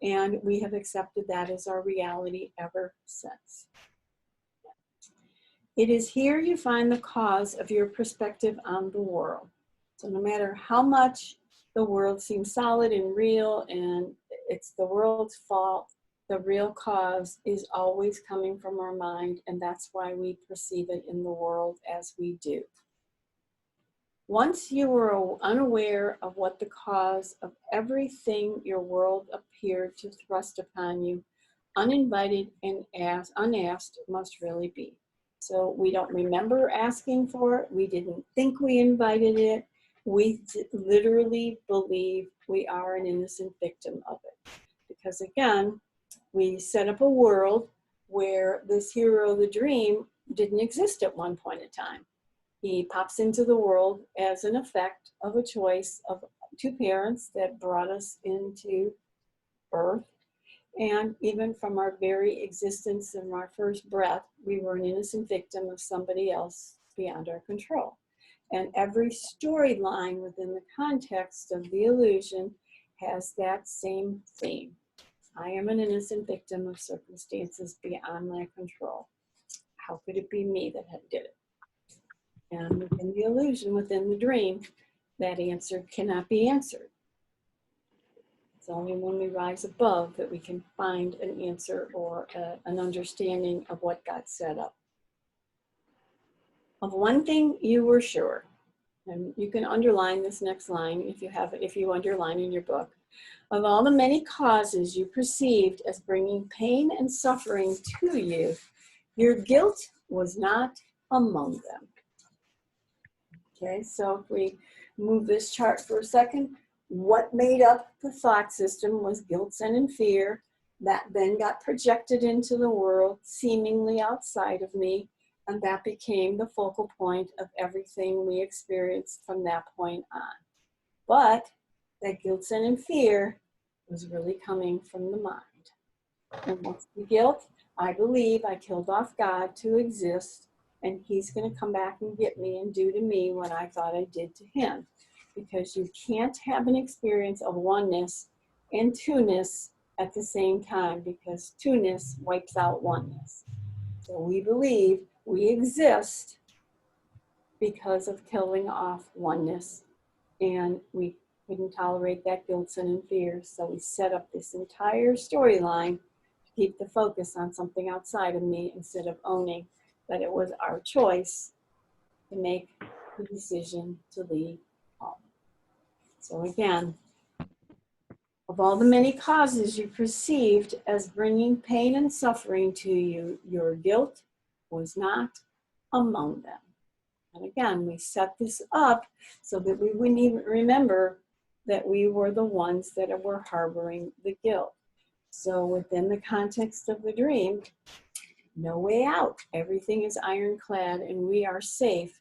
And we have accepted that as our reality ever since. It is here you find the cause of your perspective on the world. So no matter how much the world seems solid and real and it's the world's fault, the real cause is always coming from our mind, and that's why we perceive it in the world as we do. Once you were unaware of what the cause of everything your world appeared to thrust upon you, uninvited and unasked must really be. So we don't remember asking for it. We didn't think we invited it. We literally believe we are an innocent victim of it. Because again, we set up a world where this hero of the dream didn't exist at one point in time. He pops into the world as an effect of a choice of two parents that brought us into birth. And even from our very existence and our first breath, we were an innocent victim of somebody else beyond our control. And every storyline within the context of the illusion has that same theme. I am an innocent victim of circumstances beyond my control. How could it be me that did it? And within the illusion, within the dream, that answer cannot be answered. It's only when we rise above that we can find an answer or an understanding of what got set up. Of one thing you were sure, and you can underline this next line if you have it, if you underline in your book. Of all the many causes you perceived as bringing pain and suffering to you, your guilt was not among them. Okay, so if we move this chart for a second, what made up the thought system was guilt, sin, and fear that then got projected into the world, seemingly outside of me, and that became the focal point of everything we experienced from that point on. But that guilt, sin, and fear was really coming from the mind. And what's the guilt? I believe I killed off God to exist, and he's going to come back and get me and do to me what I thought I did to him. Because you can't have an experience of oneness and two-ness at the same time, because two-ness wipes out oneness. So we believe we exist because of killing off oneness, and we couldn't tolerate that guilt, sin, and fear. So we set up this entire storyline to keep the focus on something outside of me instead of owning that it was our choice to make the decision to leave home. So again, of all the many causes you perceived as bringing pain and suffering to you, your guilt was not among them. And again, we set this up so that we wouldn't even remember that we were the ones that were harboring the guilt. So within the context of the dream, no way out. Everything is ironclad and we are safe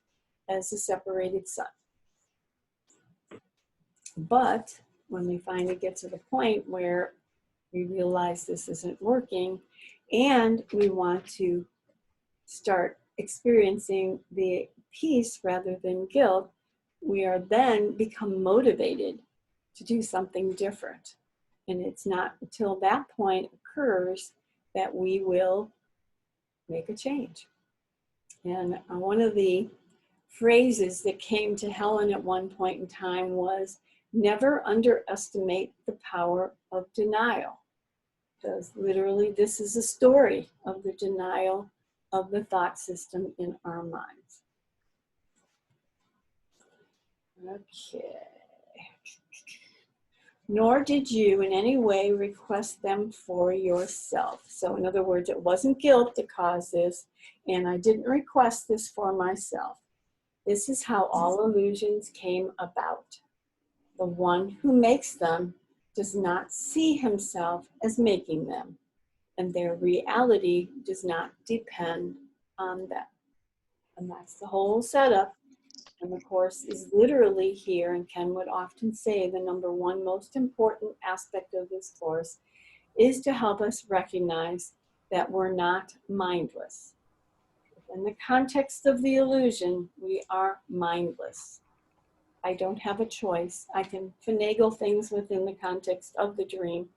as a separated son. But when we finally get to the point where we realize this isn't working and we want to start experiencing the peace rather than guilt, we are then become motivated to do something different. And it's not until that point occurs that we will make a change. And one of the phrases that came to Helen at one point in time was, never underestimate the power of denial. Because literally this is a story of the denial of the thought system in our minds. Okay. Nor did you in any way request them for yourself. So in other words, it wasn't guilt that caused this, and I didn't request this for myself. This is how all illusions came about. The one who makes them does not see himself as making them, and their reality does not depend on them. And that's the whole setup. And the course is literally here, and Ken would often say the number one most important aspect of this course is to help us recognize that we're not mindless. In the context of the illusion, we are mindless. I don't have a choice. I can finagle things within the context of the dream,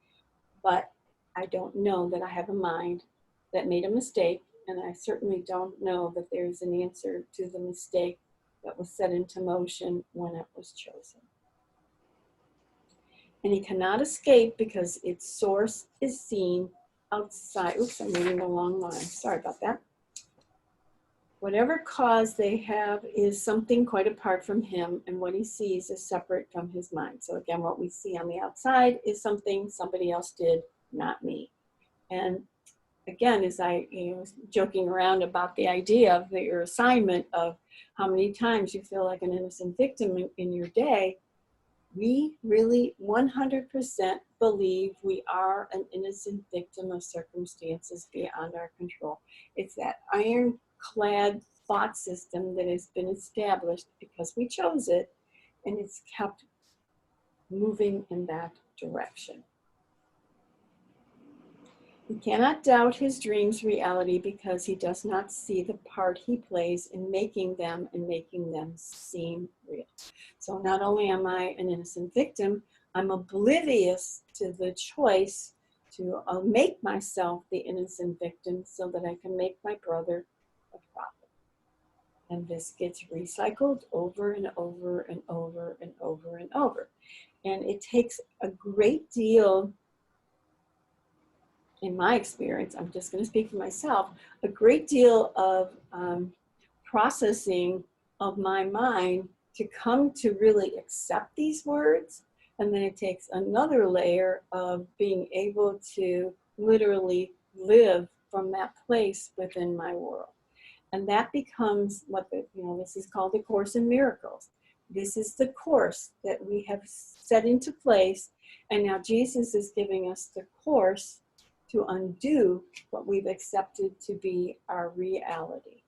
but I don't know that I have a mind that made a mistake, and I certainly don't know that there's an answer to the mistake that was set into motion when it was chosen. And he cannot escape because its source is seen outside. Oops, I'm reading the wrong line. Sorry about that. Whatever cause they have is something quite apart from him, and what he sees is separate from his mind. So again, what we see on the outside is something somebody else did, not me. And again, as I was joking around about the idea of your assignment of how many times you feel like an innocent victim in your day, we really 100% believe we are an innocent victim of circumstances beyond our control. It's that ironclad thought system that has been established because we chose it, and it's kept moving in that direction. He cannot doubt his dreams' reality because he does not see the part he plays in making them and making them seem real. So not only am I an innocent victim, I'm oblivious to the choice to make myself the innocent victim so that I can make my brother a prophet. And this gets recycled over and over and over and over and over. And it takes a great deal, in my experience, I'm just going to speak for myself, a great deal of processing of my mind to come to really accept these words. And then it takes another layer of being able to literally live from that place within my world. And that becomes what this is called the Course in Miracles. This is the course that we have set into place. And now Jesus is giving us the course to undo what we've accepted to be our reality.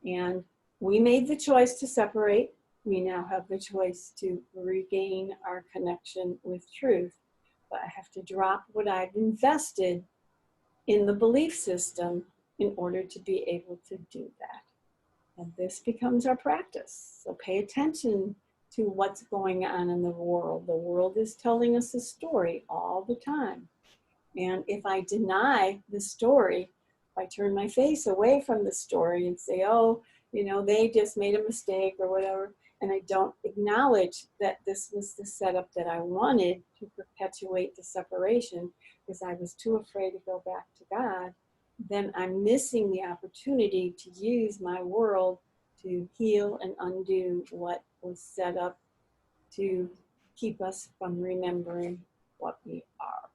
And we made the choice to separate. We now have the choice to regain our connection with truth. But I have to drop what I've invested in the belief system in order to be able to do that. And this becomes our practice. So pay attention to what's going on in the world. The world is telling us a story all the time. And if I deny the story, if I turn my face away from the story and say, oh, they just made a mistake or whatever, and I don't acknowledge that this was the setup that I wanted to perpetuate the separation because I was too afraid to go back to God, then I'm missing the opportunity to use my world to heal and undo what was set up to keep us from remembering what we are.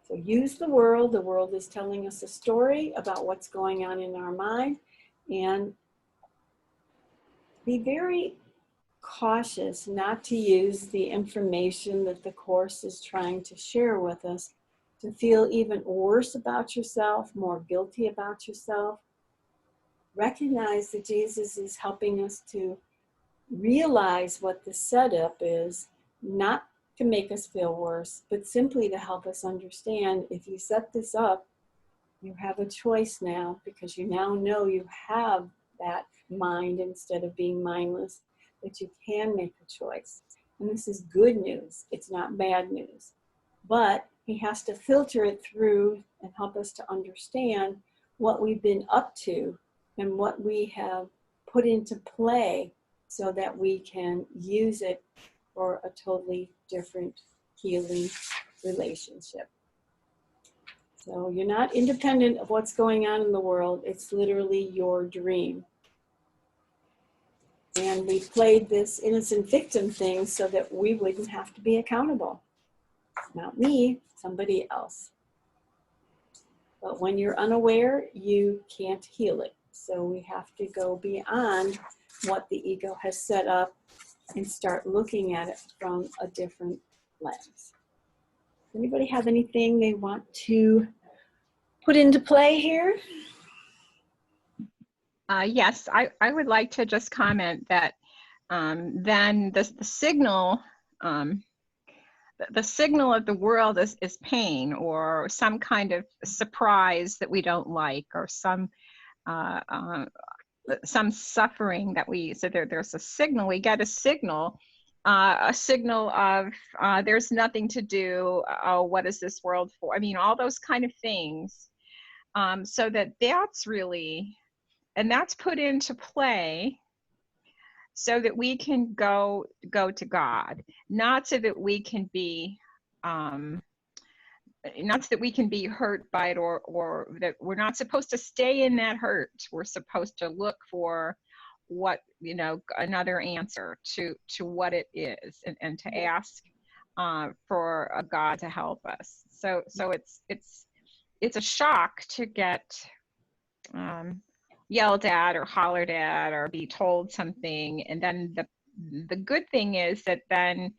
So use the world. The world is telling us a story about what's going on in our mind, and be very cautious not to use the information that the Course is trying to share with us to feel even worse about yourself, more guilty about yourself. Recognize that Jesus is helping us to realize what the setup is, not to make us feel worse, but simply to help us understand if you set this up, you have a choice now because you now know you have that mind instead of being mindless, that you can make a choice. And this is good news. It's not bad news. But he has to filter it through and help us to understand what we've been up to and what we have put into play so that we can use it for a totally different healing relationship. So you're not independent of what's going on in the world. It's literally your dream. And we played this innocent victim thing so that we wouldn't have to be accountable. Not me, somebody else. But when you're unaware, you can't heal it. So we have to go beyond what the ego has set up and start looking at it from a different lens. Anybody have anything they want to put into play here? Yes, I would like to just comment that then the signal the signal of the world is pain or some kind of surprise that we don't like, or some suffering that there's a signal. We get a signal of there's nothing to do. Oh, what is this world for? I mean, all those kind of things. So that's really, and that's put into play so that we can go to God, not so that we can be not so that we can be hurt by it, or that we're not supposed to stay in that hurt. We're supposed to look for what, another answer to what it is, and to ask for a God to help us. So it's a shock to get yelled at or hollered at or be told something, and then the good thing is that then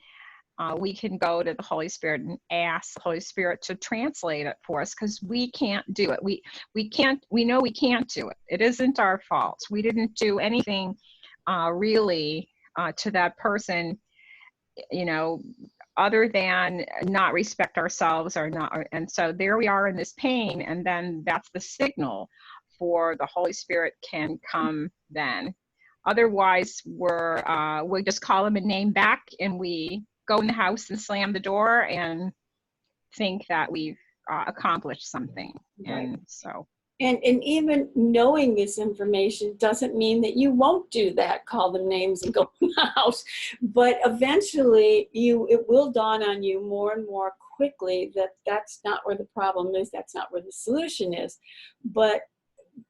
we can go to the Holy Spirit and ask the Holy Spirit to translate it for us, because we can't do it. We know we can't do it. It isn't our fault. We didn't do anything really to that person, you know, other than not respect ourselves or not. And so there we are in this pain, and then that's the signal for the Holy Spirit can come then. Otherwise, we just call him a name back, and we go in the house and slam the door and think that we've accomplished something. Right. And so. And even knowing this information doesn't mean that you won't do that, call them names and go in the house. But eventually it will dawn on you more and more quickly that that's not where the problem is, that's not where the solution is. But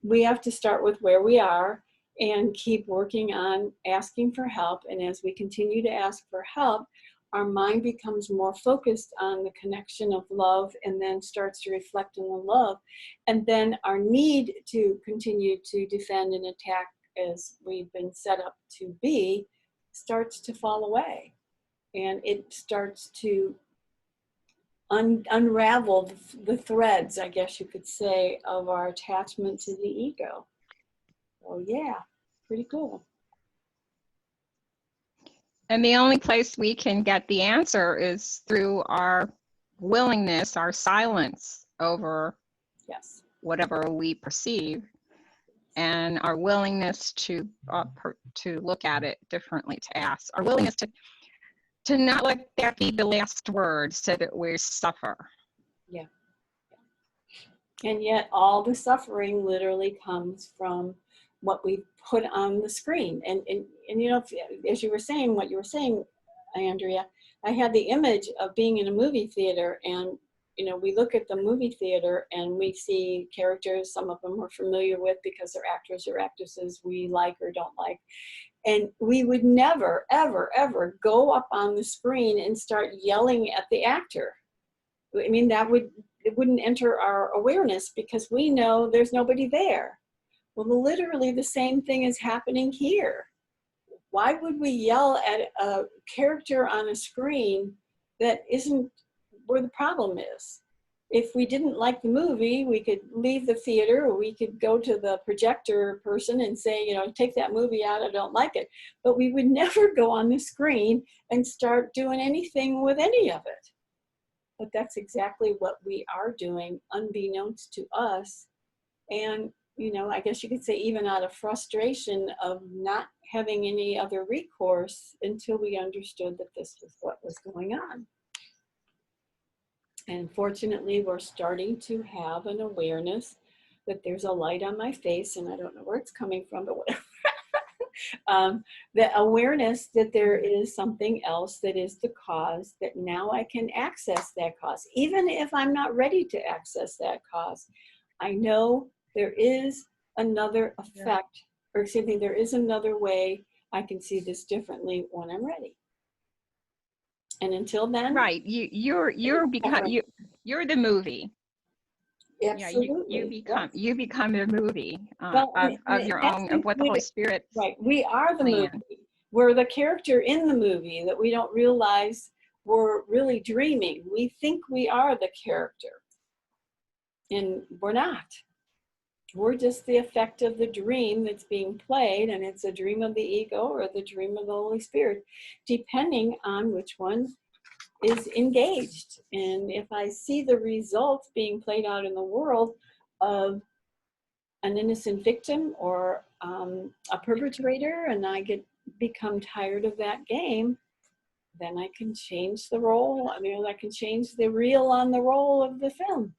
we have to start with where we are and keep working on asking for help. And as we continue to ask for help, our mind becomes more focused on the connection of love, and then starts to reflect on the love. And then our need to continue to defend and attack as we've been set up to be starts to fall away. And it starts to unravel the threads, I guess you could say, of our attachment to the ego. So yeah, pretty cool. And the only place we can get the answer is through our willingness, our silence over Yes. whatever we perceive, and our willingness to look at it differently, to ask, our willingness to not let that be the last word, so that we suffer. Yeah. And yet all the suffering literally comes from what we put on the screen. And you know, as you were saying, what you were saying, Andrea, I had the image of being in a movie theater, and you know, we look at the movie theater and we see characters, some of them we're familiar with because they're actors or actresses we like or don't like. And we would never, ever, ever go up on the screen and start yelling at the actor. I mean, it wouldn't enter our awareness because we know there's nobody there. Well, literally the same thing is happening here. Why would we yell at a character on a screen that isn't where the problem is? If we didn't like the movie, we could leave the theater, or we could go to the projector person and say, you know, take that movie out, I don't like it. But we would never go on the screen and start doing anything with any of it. But that's exactly what we are doing, unbeknownst to us. And, you know, I guess you could say even out of frustration of not having any other recourse until we understood that this was what was going on. And fortunately, we're starting to have an awareness that there's a light on my face, and I don't know where it's coming from, but whatever. The awareness that there is something else that is the cause, that now I can access that cause. Even if I'm not ready to access that cause, I know there is another effect, or excuse me, there is another way I can see this differently when I'm ready. And until then, Right, you're the movie. absolutely. Yeah, you become the movie Well, of your own, of what the Holy Spirit. Right, we are the plan. movie. We're the character in the movie that we don't realize we're really dreaming. We think we are the character, and we're not. We're just the effect of the dream that's being played, and it's a dream of the ego or the dream of the Holy Spirit, depending on which one is engaged. And if I see the results being played out in the world of an innocent victim or a perpetrator, and I become tired of that game, then I can change the role. I mean, I can change the reel on the roll of the film.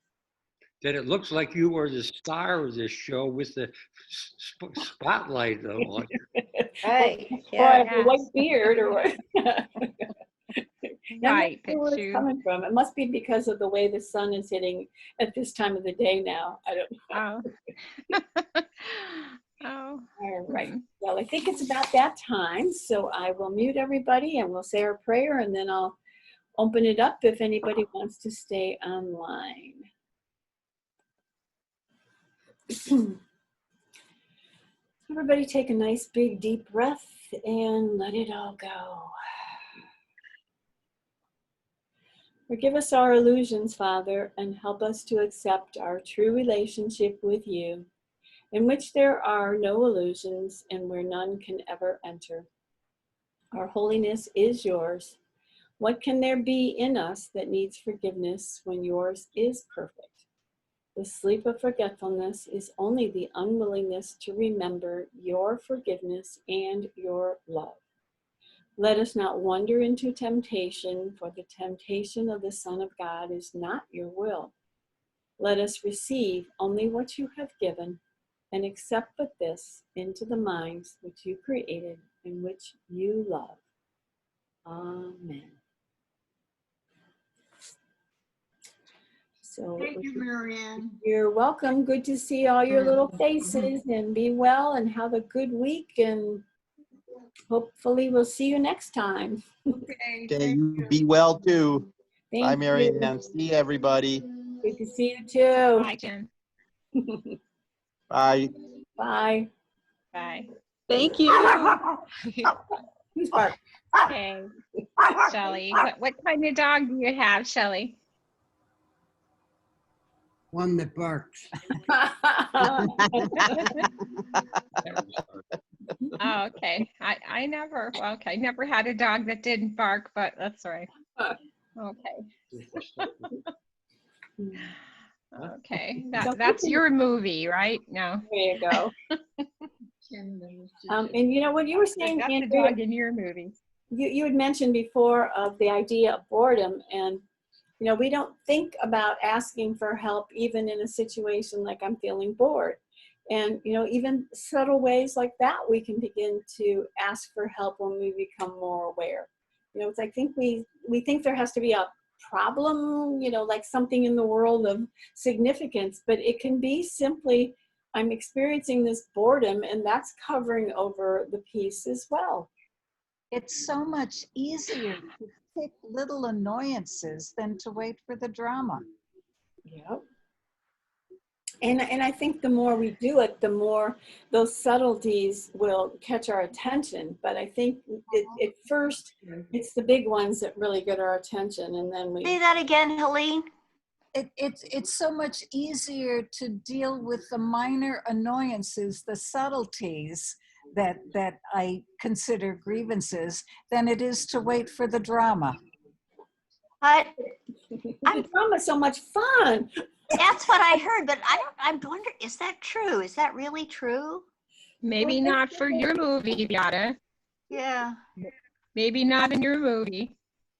That it looks like you were the star of this show with the spotlight on you. Right. Or I have Yes. a white beard or what. I'm Right, not sure where it's coming from. It must be because of the way the sun is hitting at this time of the day now. I don't know. Oh. All right. Well, I think it's about that time. So I will mute everybody and we'll say our prayer, and then I'll open it up if anybody wants to stay online. Everybody take a nice big deep breath and let it all go. Forgive us our illusions, Father, and help us to accept our true relationship with you, in which there are no illusions and where none can ever enter. Our holiness is yours. What can there be in us that needs forgiveness when yours is perfect? The sleep of forgetfulness is only the unwillingness to remember your forgiveness and your love. Let us not wander into temptation, for the temptation of the Son of God is not your will. Let us receive only what you have given, and accept but this into the minds which you created and which you love. Amen. So Thank you, Marianne. you're welcome. Good to see all your little faces, and be well and have a good week, and hopefully we'll see you next time. Okay, you be well too. Bye, Thank Mary you. Ann. See everybody. Good to see you too. Bye, Jen. Bye. Bye. Bye. Thank you. Who's barking? Okay, Shelley. What kind of dog do you have, Shelley? One that barks. Oh, okay. I never, well, okay, never had a dog that didn't bark, but that's all right. Okay. Okay, that's your movie, right? No. There you go. And you know what you were saying, That's the Andrea, dog in your movie. you had mentioned before of the idea of boredom, and you know, we don't think about asking for help even in a situation like I'm feeling bored. And you know, even subtle ways like that, we can begin to ask for help when we become more aware. You know, it's, I think we think there has to be a problem, you know, like something in the world of significance, but it can be simply, I'm experiencing this boredom, and that's covering over the peace as well. It's so much easier to pick little annoyances than to wait for the drama. Yep. And I think the more we do it, the more those subtleties will catch our attention. But I think at first, it's the big ones that really get our attention, and then we. Say that again, Helene. It's so much easier to deal with the minor annoyances, the subtleties that I consider grievances, than it is to wait for the drama. But Drama's so much fun. that's what I heard, but I'm wondering, is that true? Is that really true? Maybe not for your movie, Beata. Yeah. Maybe not in your movie.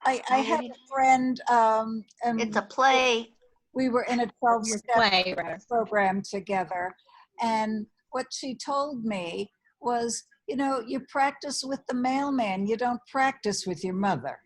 I had a friend, and It's a play. we were in a Your 12-step play, rather. program together. And what she told me was, you know, you practice with the mailman, you don't practice with your mother.